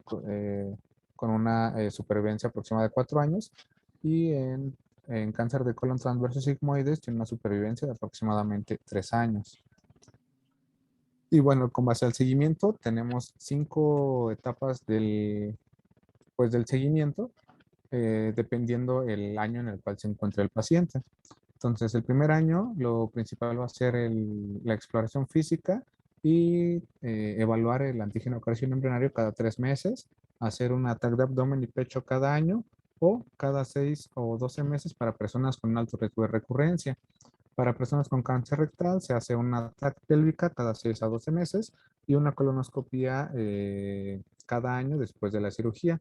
con una supervivencia aproximada de 4 años, y en cáncer de colon transverso sigmoides tiene una supervivencia de aproximadamente 3 años. Y bueno, con base al seguimiento, tenemos 5 etapas del seguimiento, dependiendo el año en el cual se encuentra el paciente. Entonces, el primer año lo principal va a ser la exploración física y evaluar el antígeno carcino embrionario cada 3 meses, hacer un ataque de abdomen y pecho cada año o cada 6 o 12 meses para personas con alto riesgo de recurrencia. Para personas con cáncer rectal se hace una TAC pélvica cada 6 a 12 meses y una colonoscopia cada año después de la cirugía.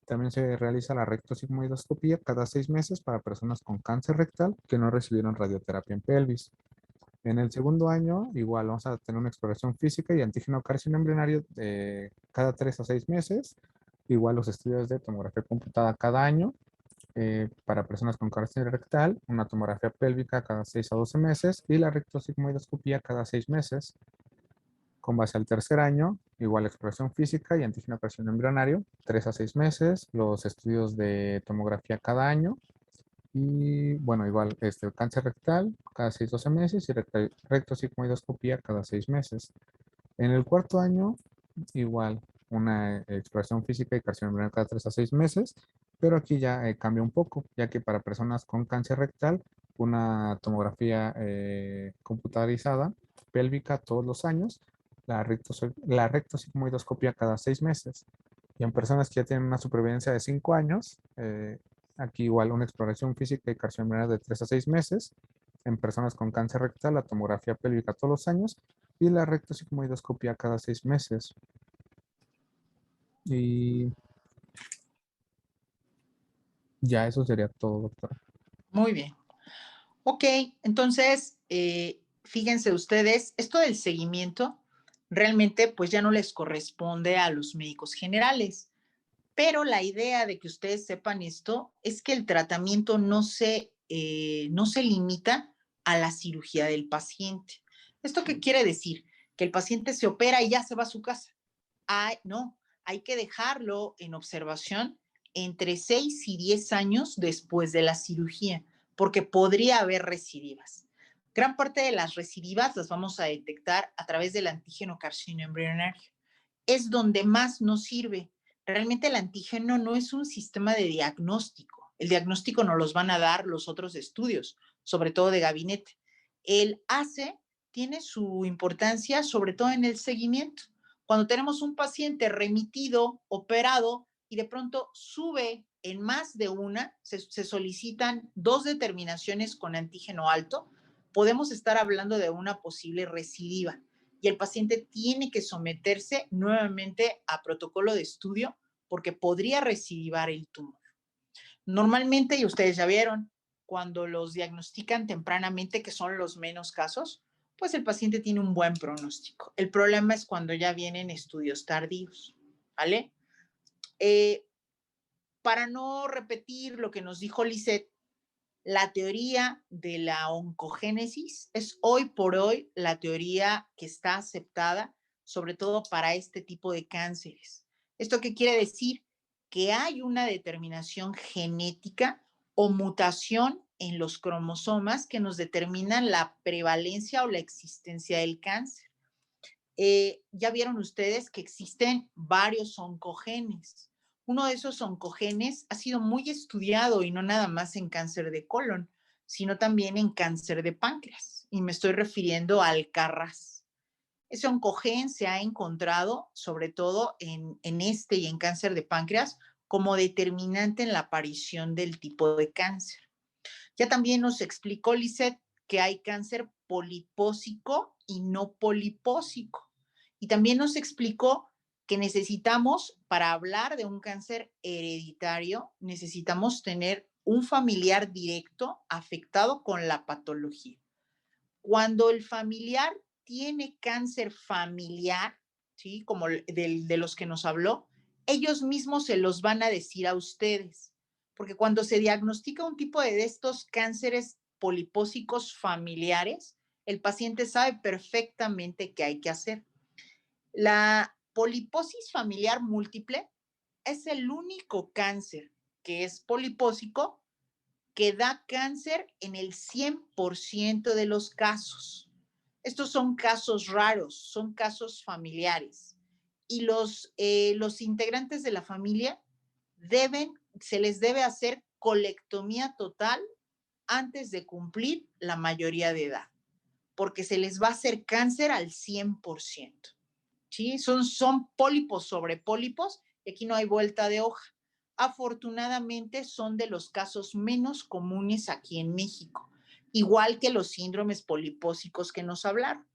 También se realiza la rectosigmoidoscopia cada 6 meses para personas con cáncer rectal que no recibieron radioterapia en pelvis. En el segundo año, igual vamos a tener una exploración física y antígeno carcino embrionario cada 3 a 6 meses. Igual los estudios de tomografía computada cada año para personas con cáncer rectal, una tomografía pélvica cada 6 a 12 meses y la rectosigmoidoscopia cada 6 meses. Con base al tercer año, igual exploración física y antígeno carcino embrionario, 3 a 6 meses, los estudios de tomografía cada año y bueno, igual cáncer rectal cada 6 a 12 meses y rectosigmoidoscopia cada 6 meses. En el cuarto año, igual una exploración física y carcino embrionario cada 3 a 6 meses, pero aquí ya cambia un poco, ya que para personas con cáncer rectal, una tomografía computarizada pélvica todos los años, la rectosigmoidoscopia cada 6 meses. Y en personas que ya tienen una supervivencia de 5 años, aquí igual una exploración física y carcino embrionario de 3 a 6 meses. En personas con cáncer rectal, la tomografía pélvica todos los años y la rectosigmoidoscopia cada 6 meses. Y ya eso sería todo, doctora. Muy bien. Ok, entonces, fíjense ustedes, esto del seguimiento realmente pues ya no les corresponde a los médicos generales, pero la idea de que ustedes sepan esto es que el tratamiento no se limita a la cirugía del paciente. ¿Esto qué quiere decir? Que el paciente se opera y ya se va a su casa. No, hay que dejarlo en observación entre 6 y 10 años después de la cirugía, porque podría haber recidivas. Gran parte de las recidivas las vamos a detectar a través del antígeno carcino embrionario. Es donde más nos sirve. Realmente el antígeno no es un sistema de diagnóstico. El diagnóstico nos los van a dar los otros estudios, sobre todo de gabinete. El ACE tiene su importancia sobre todo en el seguimiento. Cuando tenemos un paciente remitido, operado, y de pronto sube en más de una, se solicitan 2 determinaciones con antígeno alto, podemos estar hablando de una posible recidiva y el paciente tiene que someterse nuevamente a protocolo de estudio porque podría recidivar el tumor. Normalmente, y ustedes ya vieron, cuando los diagnostican tempranamente, que son los menos casos, pues el paciente tiene un buen pronóstico. El problema es cuando ya vienen estudios tardíos, ¿vale? Para no repetir lo que nos dijo Lisette, la teoría de la oncogénesis es hoy por hoy la teoría que está aceptada, sobre todo para este tipo de cánceres. ¿Esto qué quiere decir? Que hay una determinación genética o mutación en los cromosomas que nos determinan la prevalencia o la existencia del cáncer. Ya vieron ustedes que existen varios oncogenes. Uno de esos oncogenes ha sido muy estudiado y no nada más en cáncer de colon, sino también en cáncer de páncreas. Y me estoy refiriendo al KRAS. Ese oncogen se ha encontrado, sobre todo en este y en cáncer de páncreas, como determinante en la aparición del tipo de cáncer. Ya también nos explicó Lisette que hay cáncer polipósico y no polipósico. Y también nos explicó que necesitamos, para hablar de un cáncer hereditario, necesitamos tener un familiar directo afectado con la patología. Cuando el familiar tiene cáncer familiar, ¿sí? Como de los que nos habló, ellos mismos se los van a decir a ustedes. Porque cuando se diagnostica un tipo de estos cánceres polipósicos familiares, el paciente sabe perfectamente qué hay que hacer. La poliposis familiar múltiple es el único cáncer que es polipósico que da cáncer en el 100% de los casos. Estos son casos raros, son casos familiares. Y los integrantes de la familia se les debe hacer colectomía total antes de cumplir la mayoría de edad, porque se les va a hacer cáncer al 100%. ¿Sí? Son pólipos sobre pólipos y aquí no hay vuelta de hoja. Afortunadamente son de los casos menos comunes aquí en México, igual que los síndromes polipósicos que nos hablaron.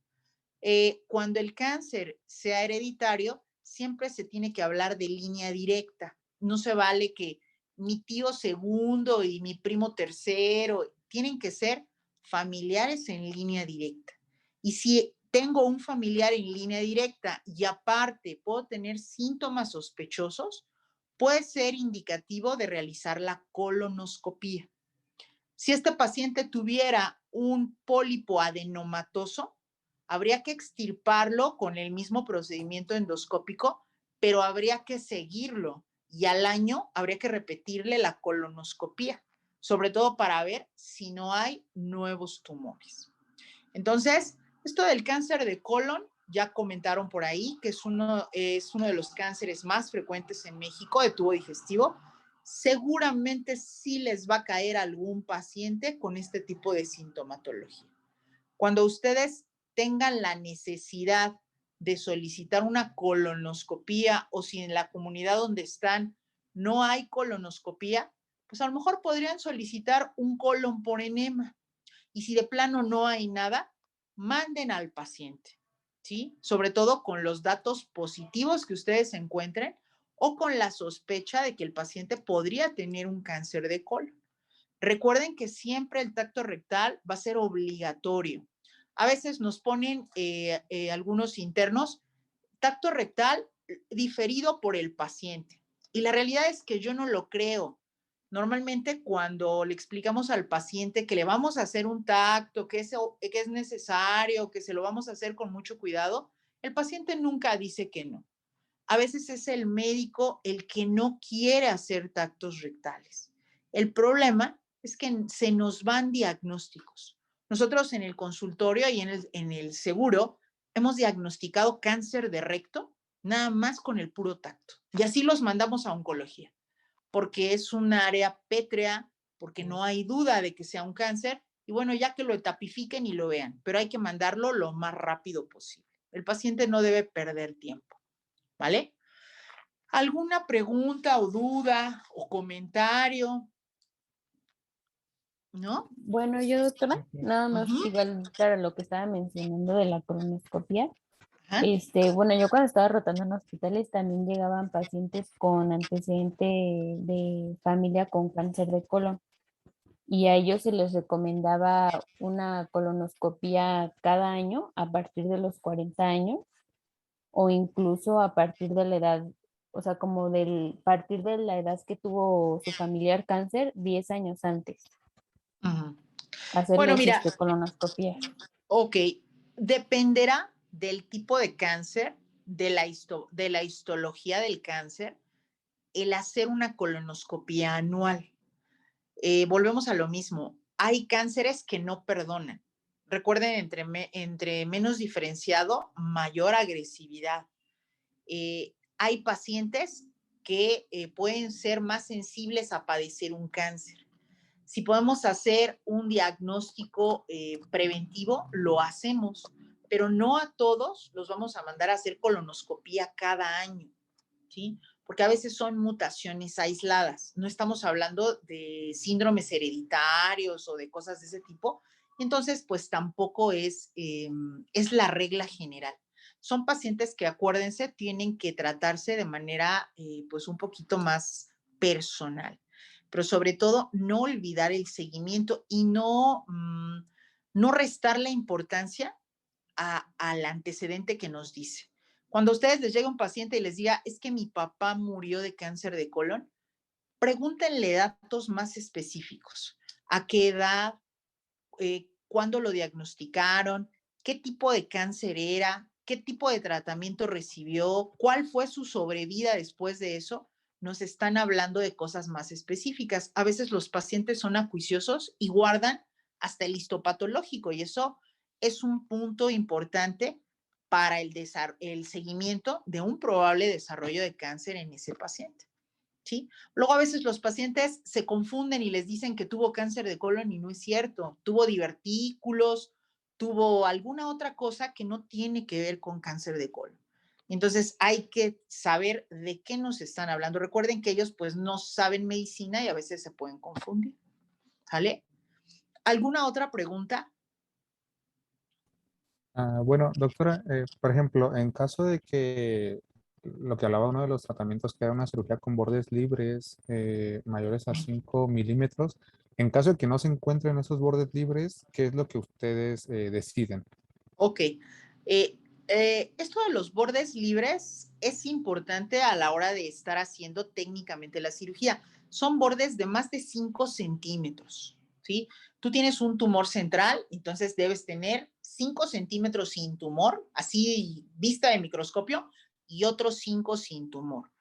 Cuando el cáncer sea hereditario, siempre se tiene que hablar de línea directa. No se vale que mi tío segundo y mi primo tercero, tienen que ser familiares en línea directa. Y si tengo un familiar en línea directa y aparte puedo tener síntomas sospechosos, puede ser indicativo de realizar la colonoscopía. Si este paciente tuviera un pólipo adenomatoso, habría que extirparlo con el mismo procedimiento endoscópico, pero habría que seguirlo y al año habría que repetirle la colonoscopía, sobre todo para ver si no hay nuevos tumores. Entonces, esto del cáncer de colon, ya comentaron por ahí que es uno de los cánceres más frecuentes en México de tubo digestivo. Seguramente sí les va a caer algún paciente con este tipo de sintomatología. Cuando ustedes tengan la necesidad de solicitar una colonoscopía o si en la comunidad donde están no hay colonoscopía, pues a lo mejor podrían solicitar un colon por enema. Y si de plano no hay nada, manden al paciente, ¿sí? Sobre todo con los datos positivos que ustedes encuentren o con la sospecha de que el paciente podría tener un cáncer de colon. Recuerden que siempre el tacto rectal va a ser obligatorio. A veces nos ponen algunos internos tacto rectal diferido por el paciente. Y la realidad es que yo no lo creo. Normalmente cuando le explicamos al paciente que le vamos a hacer un tacto, que es necesario, que se lo vamos a hacer con mucho cuidado, el paciente nunca dice que no. A veces es el médico el que no quiere hacer tactos rectales. El problema es que se nos van diagnósticos. Nosotros en el consultorio y en el seguro hemos diagnosticado cáncer de recto nada más con el puro tacto. Y así los mandamos a oncología, porque es un área pétrea, porque no hay duda de que sea un cáncer. Y bueno, ya que lo etapifiquen y lo vean, pero hay que mandarlo lo más rápido posible. El paciente no debe perder tiempo, ¿vale? ¿Alguna pregunta o duda o comentario? ¿No? Bueno, yo, doctora, nada más Ujú. igual para lo que estaba mencionando de la colonoscopia. Ajá. Bueno, yo cuando estaba rotando en hospitales también llegaban pacientes con antecedente de familia con cáncer de colon y a ellos se les recomendaba una colonoscopia cada año a partir de los 40 años o incluso a partir de la edad, o sea, como partir de la edad que tuvo su familiar cáncer 10 años antes, Ujú. Bueno, hacerles mira, colonoscopia. ok, dependerá del tipo de cáncer, de la histología del cáncer, el hacer una colonoscopia anual. Volvemos a lo mismo. Hay cánceres que no perdonan. Recuerden, entre menos diferenciado, mayor agresividad. Hay pacientes que pueden ser más sensibles a padecer un cáncer. Si podemos hacer un diagnóstico preventivo, lo hacemos, pero no a todos los vamos a mandar a hacer colonoscopía cada año, ¿sí? Porque a veces son mutaciones aisladas. No estamos hablando de síndromes hereditarios o de cosas de ese tipo. Entonces, pues tampoco es la regla general. Son pacientes que, acuérdense, tienen que tratarse de manera, pues, un poquito más personal. Pero sobre todo, no olvidar el seguimiento y no restar la importancia al antecedente que nos dice. Cuando a ustedes les llega un paciente y les diga, es que mi papá murió de cáncer de colon, pregúntenle datos más específicos. ¿A qué edad? ¿Cuándo lo diagnosticaron? ¿Qué tipo de cáncer era? ¿Qué tipo de tratamiento recibió? ¿Cuál fue su sobrevida después de eso? Nos están hablando de cosas más específicas. A veces los pacientes son acuiciosos y guardan hasta el histopatológico y eso es un punto importante para el seguimiento de un probable desarrollo de cáncer en ese paciente. ¿sí? Luego a veces los pacientes se confunden y les dicen que tuvo cáncer de colon y no es cierto. Tuvo divertículos, tuvo alguna otra cosa que no tiene que ver con cáncer de colon. Entonces hay que saber de qué nos están hablando. Recuerden que ellos pues no saben medicina y a veces se pueden confundir. ¿Sale? ¿Alguna otra pregunta? Bueno, doctora, por ejemplo, en caso de que lo que hablaba uno de los tratamientos, que era una cirugía con bordes libres mayores a 5 milímetros, en caso de que no se encuentren esos bordes libres, ¿qué es lo que ustedes deciden? Ok. Esto de los bordes libres es importante a la hora de estar haciendo técnicamente la cirugía. Son bordes de más de 5 centímetros, ¿sí? Tú tienes un tumor central, entonces debes tener 5 centímetros sin tumor, así vista de microscopio, y otros 5 sin tumor.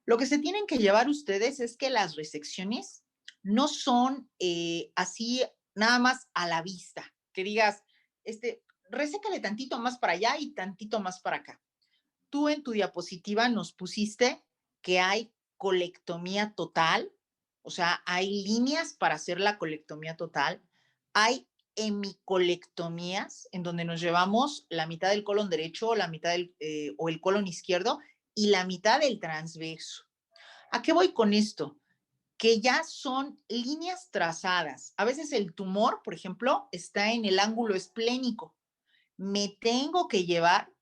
Lo que se tienen que llevar ustedes es que las resecciones no son así nada más a la vista, que digas, resécale tantito más para allá y tantito más para acá. Tú en tu diapositiva nos pusiste que hay colectomía total, o sea, hay líneas para hacer la colectomía total, hay hemicolectomías en donde nos llevamos la mitad del colon derecho, la mitad o el colon izquierdo y la mitad del transverso. ¿A qué voy con esto? Que ya son líneas trazadas. A veces el tumor, por ejemplo, está en el ángulo esplénico. Me tengo que llevar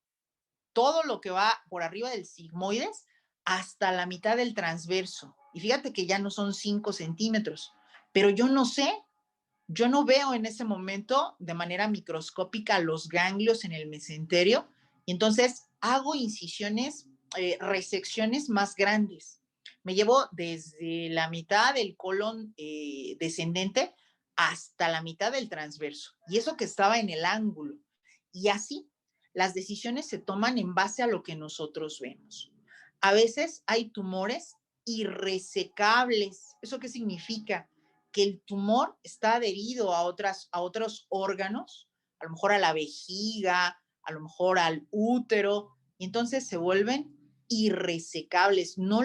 todo lo que va por arriba del sigmoides hasta la mitad del transverso. Y fíjate que ya no son 5 centímetros, pero yo no sé, yo no veo en ese momento de manera microscópica los ganglios en el mesenterio, y entonces hago incisiones, resecciones más grandes. Me llevo desde la mitad del colon descendente hasta la mitad del transverso, y eso que estaba en el ángulo. Y así, las decisiones se toman en base a lo que nosotros vemos. A veces hay tumores irresecables. ¿Eso qué significa? Que el tumor está adherido a otros órganos, a lo mejor a la vejiga, a lo mejor al útero, y entonces se vuelven irresecables. No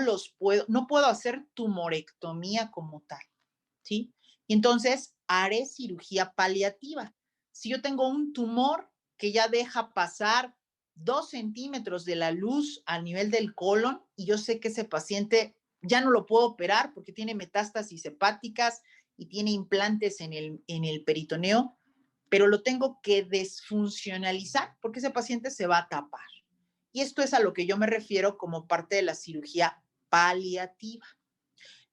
puedo hacer tumorectomía como tal, ¿sí? Y entonces haré cirugía paliativa. Si yo tengo un tumor que ya deja pasar 2 centímetros de la luz al nivel del colon y yo sé que ese paciente ya no lo puedo operar porque tiene metástasis hepáticas y tiene implantes en el peritoneo, pero lo tengo que desfuncionalizar porque ese paciente se va a tapar. Y esto es a lo que yo me refiero como parte de la cirugía paliativa.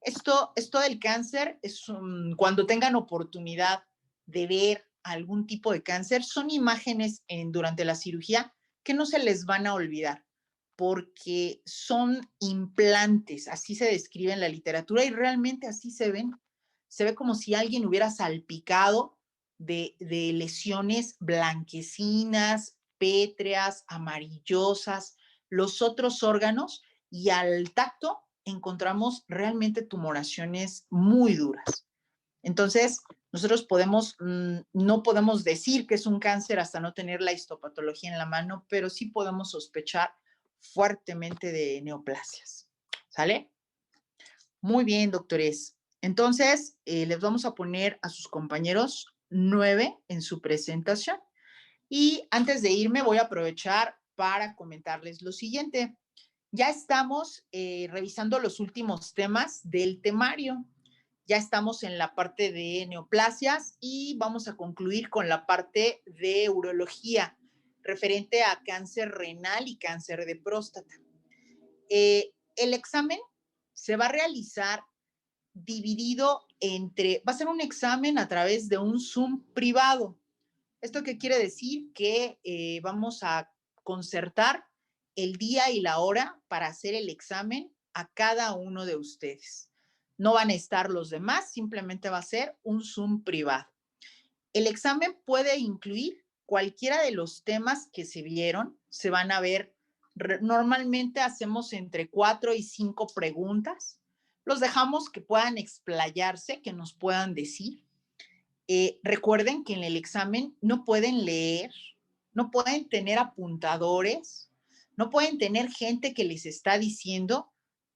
Esto del cáncer es cuando tengan oportunidad de ver algún tipo de cáncer, son imágenes durante la cirugía que no se les van a olvidar porque son implantes, así se describe en la literatura y realmente así se ven. Se ve como si alguien hubiera salpicado de lesiones blanquecinas, pétreas, amarillosas, los otros órganos y al tacto encontramos realmente tumoraciones muy duras. Entonces, nosotros no podemos decir que es un cáncer hasta no tener la histopatología en la mano, pero sí podemos sospechar fuertemente de neoplasias. ¿Sale? Muy bien, doctores. Entonces, les vamos a poner a sus compañeros 9 en su presentación. Y antes de irme, voy a aprovechar para comentarles lo siguiente. Ya estamos revisando los últimos temas del temario. Ya estamos en la parte de neoplasias y vamos a concluir con la parte de urología referente a cáncer renal y cáncer de próstata. El examen se va a realizar dividido va a ser un examen a través de un Zoom privado. ¿Esto qué quiere decir? Que vamos a concertar el día y la hora para hacer el examen a cada uno de ustedes. No van a estar los demás, simplemente va a ser un Zoom privado. El examen puede incluir cualquiera de los temas que se vieron, se van a ver, normalmente hacemos entre 4 y 5 preguntas, los dejamos que puedan explayarse, que nos puedan decir. Recuerden que en el examen no pueden leer, no pueden tener apuntadores, no pueden tener gente que les está diciendo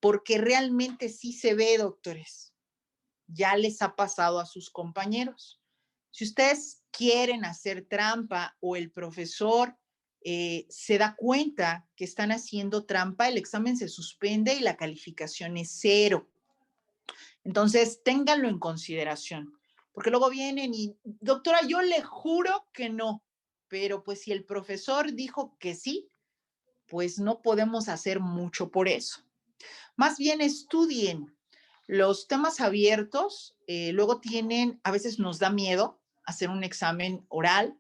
porque realmente sí se ve, doctores. Ya les ha pasado a sus compañeros. Si ustedes quieren hacer trampa o el profesor se da cuenta que están haciendo trampa, el examen se suspende y la calificación es 0. Entonces, ténganlo en consideración, porque luego vienen y, doctora, yo le juro que no, pero pues si el profesor dijo que sí, pues no podemos hacer mucho por eso. Más bien estudien los temas abiertos, luego tienen, a veces nos da miedo hacer un examen oral,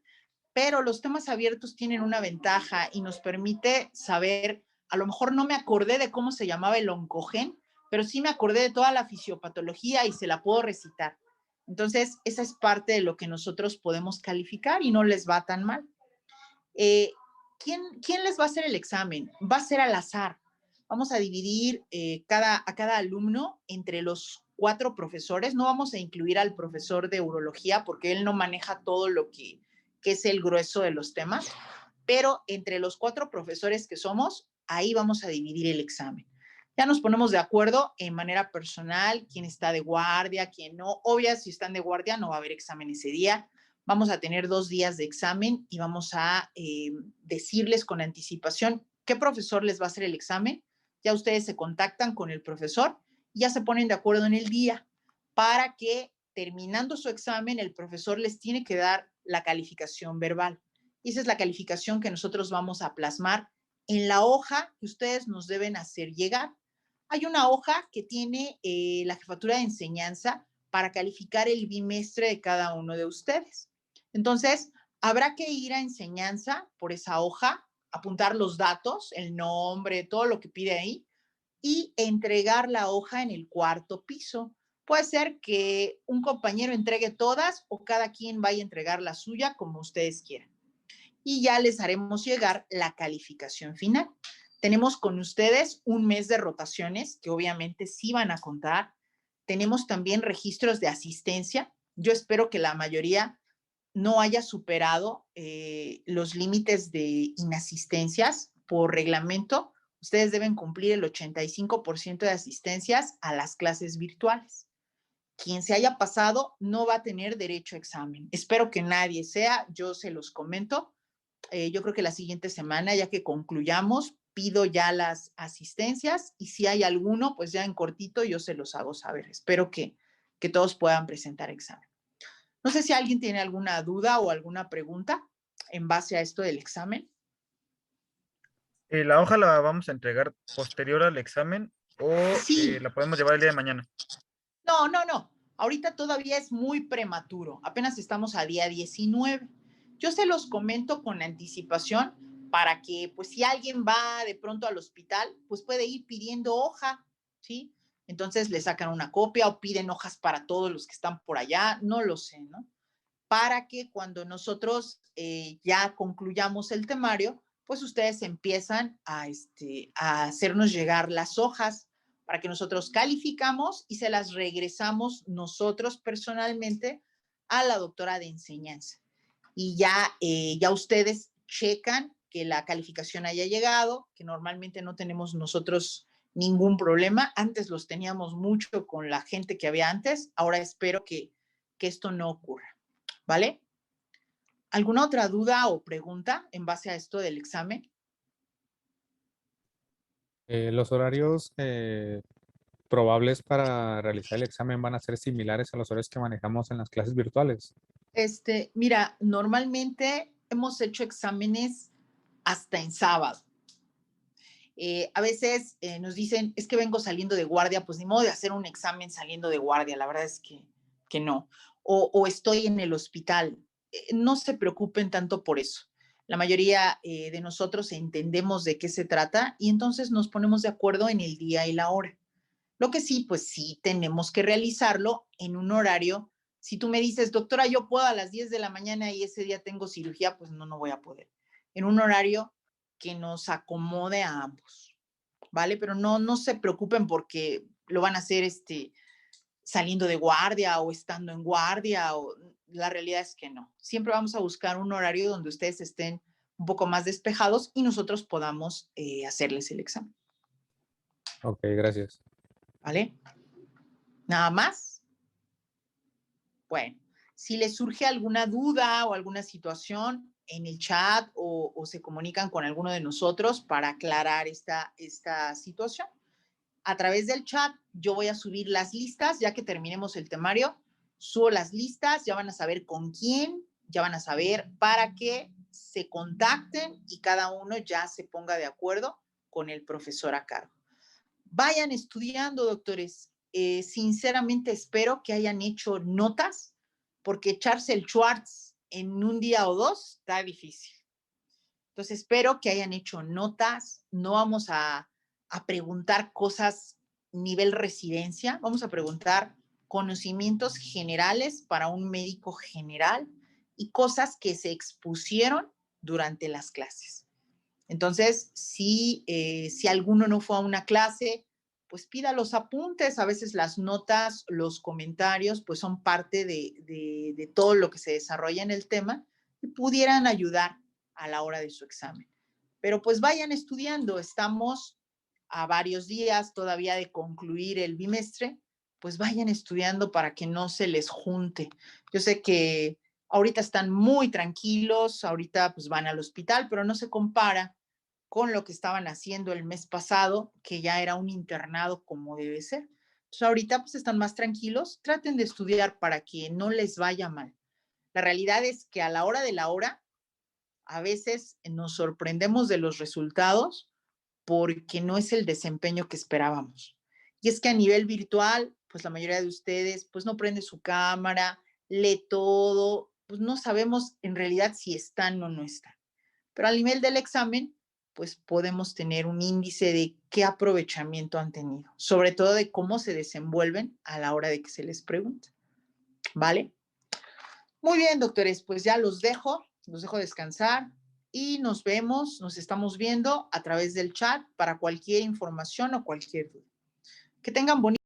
pero los temas abiertos tienen una ventaja y nos permite saber, a lo mejor no me acordé de cómo se llamaba el oncogen, pero sí me acordé de toda la fisiopatología y se la puedo recitar. Entonces, esa es parte de lo que nosotros podemos calificar y no les va tan mal. ¿Quién les va a hacer el examen? Va a ser al azar. Vamos a dividir a cada alumno entre los 4 profesores. No vamos a incluir al profesor de urología porque él no maneja todo lo que es el grueso de los temas, pero entre los 4 profesores que somos, ahí vamos a dividir el examen. Ya nos ponemos de acuerdo en manera personal, quién está de guardia, quién no. Obvio, si están de guardia no va a haber examen ese día. Vamos a tener 2 días de examen y vamos a decirles con anticipación qué profesor les va a hacer el examen. Ya ustedes se contactan con el profesor y ya se ponen de acuerdo en el día para que terminando su examen el profesor les tiene que dar la calificación verbal. Y esa es la calificación que nosotros vamos a plasmar en la hoja que ustedes nos deben hacer llegar. Hay una hoja que tiene la jefatura de enseñanza para calificar el bimestre de cada uno de ustedes. Entonces, habrá que ir a enseñanza por esa hoja, apuntar los datos, el nombre, todo lo que pide ahí, y entregar la hoja en el 4º piso. Puede ser que un compañero entregue todas o cada quien vaya a entregar la suya como ustedes quieran. Y ya les haremos llegar la calificación final. Tenemos con ustedes un mes de rotaciones que obviamente sí van a contar. Tenemos también registros de asistencia. Yo espero que la mayoría no haya superado los límites de inasistencias por reglamento. Ustedes deben cumplir el 85% de asistencias a las clases virtuales. Quien se haya pasado no va a tener derecho a examen. Espero que nadie sea, yo se los comento. Yo creo que la siguiente semana, ya que concluyamos, pido ya las asistencias y si hay alguno, pues ya en cortito yo se los hago saber. Espero que todos puedan presentar examen. No sé si alguien tiene alguna duda o alguna pregunta en base a esto del examen. ¿La hoja la vamos a entregar posterior al examen o Sí. la podemos llevar el día de mañana? No. Ahorita todavía es muy prematuro. Apenas estamos a día 19. Yo se los comento con anticipación para que, pues, si alguien va de pronto al hospital, pues puede ir pidiendo hoja, ¿sí? Entonces le sacan una copia o piden hojas para todos los que están por allá, no lo sé, ¿no? Para que cuando nosotros ya concluyamos el temario, pues ustedes empiezan a hacernos llegar las hojas para que nosotros calificamos y se las regresamos nosotros personalmente a la doctora de enseñanza. Y ya ustedes checan que la calificación haya llegado, que normalmente no tenemos nosotros ningún problema. Antes los teníamos mucho con la gente que había antes. Ahora espero que esto no ocurra. ¿Vale? ¿Alguna otra duda o pregunta en base a esto del examen? Los horarios probables para realizar el examen van a ser similares a los horarios que manejamos en las clases virtuales. Mira, normalmente hemos hecho exámenes hasta en sábado. A veces nos dicen, es que vengo saliendo de guardia, pues ni modo de hacer un examen saliendo de guardia, la verdad es que no. O estoy en el hospital. No se preocupen tanto por eso. La mayoría de nosotros entendemos de qué se trata y entonces nos ponemos de acuerdo en el día y la hora. Lo que sí, pues sí tenemos que realizarlo en un horario. Si tú me dices, doctora, yo puedo a las 10 de la mañana y ese día tengo cirugía, pues no voy a poder. En un horario que nos acomode a ambos, ¿vale? Pero no se preocupen porque lo van a hacer saliendo de guardia o estando en guardia, la realidad es que no. Siempre vamos a buscar un horario donde ustedes estén un poco más despejados y nosotros podamos hacerles el examen. Ok, gracias. ¿Vale? ¿Nada más? Bueno, si les surge alguna duda o alguna situación en el chat o se comunican con alguno de nosotros para aclarar esta situación, a través del chat yo voy a subir las listas, ya que terminemos el temario, subo las listas, ya van a saber con quién, ya van a saber para que se contacten y cada uno ya se ponga de acuerdo con el profesor a cargo. Vayan estudiando, doctores. Sinceramente espero que hayan hecho notas, porque echarse el Schwartz en un día o dos está difícil. Entonces espero que hayan hecho notas. No vamos a preguntar cosas nivel residencia, vamos a preguntar conocimientos generales para un médico general y cosas que se expusieron durante las clases. Entonces, si alguno no fue a una clase, pues pida los apuntes. A veces las notas, los comentarios, pues son parte de todo lo que se desarrolla en el tema y pudieran ayudar a la hora de su examen. Pero pues vayan estudiando. Estamos a varios días todavía de concluir el bimestre, pues vayan estudiando para que no se les junte. Yo sé que ahorita están muy tranquilos, ahorita pues van al hospital, pero no se compara con lo que estaban haciendo el mes pasado, que ya era un internado como debe ser. Entonces ahorita pues están más tranquilos, traten de estudiar para que no les vaya mal. La realidad es que a la hora de la hora, a veces nos sorprendemos de los resultados porque no es el desempeño que esperábamos. Y es que a nivel virtual, pues la mayoría de ustedes, pues no prende su cámara, lee todo, pues no sabemos en realidad si están o no están. Pero al nivel del examen, pues podemos tener un índice de qué aprovechamiento han tenido, sobre todo de cómo se desenvuelven a la hora de que se les pregunta. ¿Vale? Muy bien, doctores, pues ya los dejo descansar y nos vemos, nos estamos viendo a través del chat para cualquier información o cualquier duda. Que tengan bonito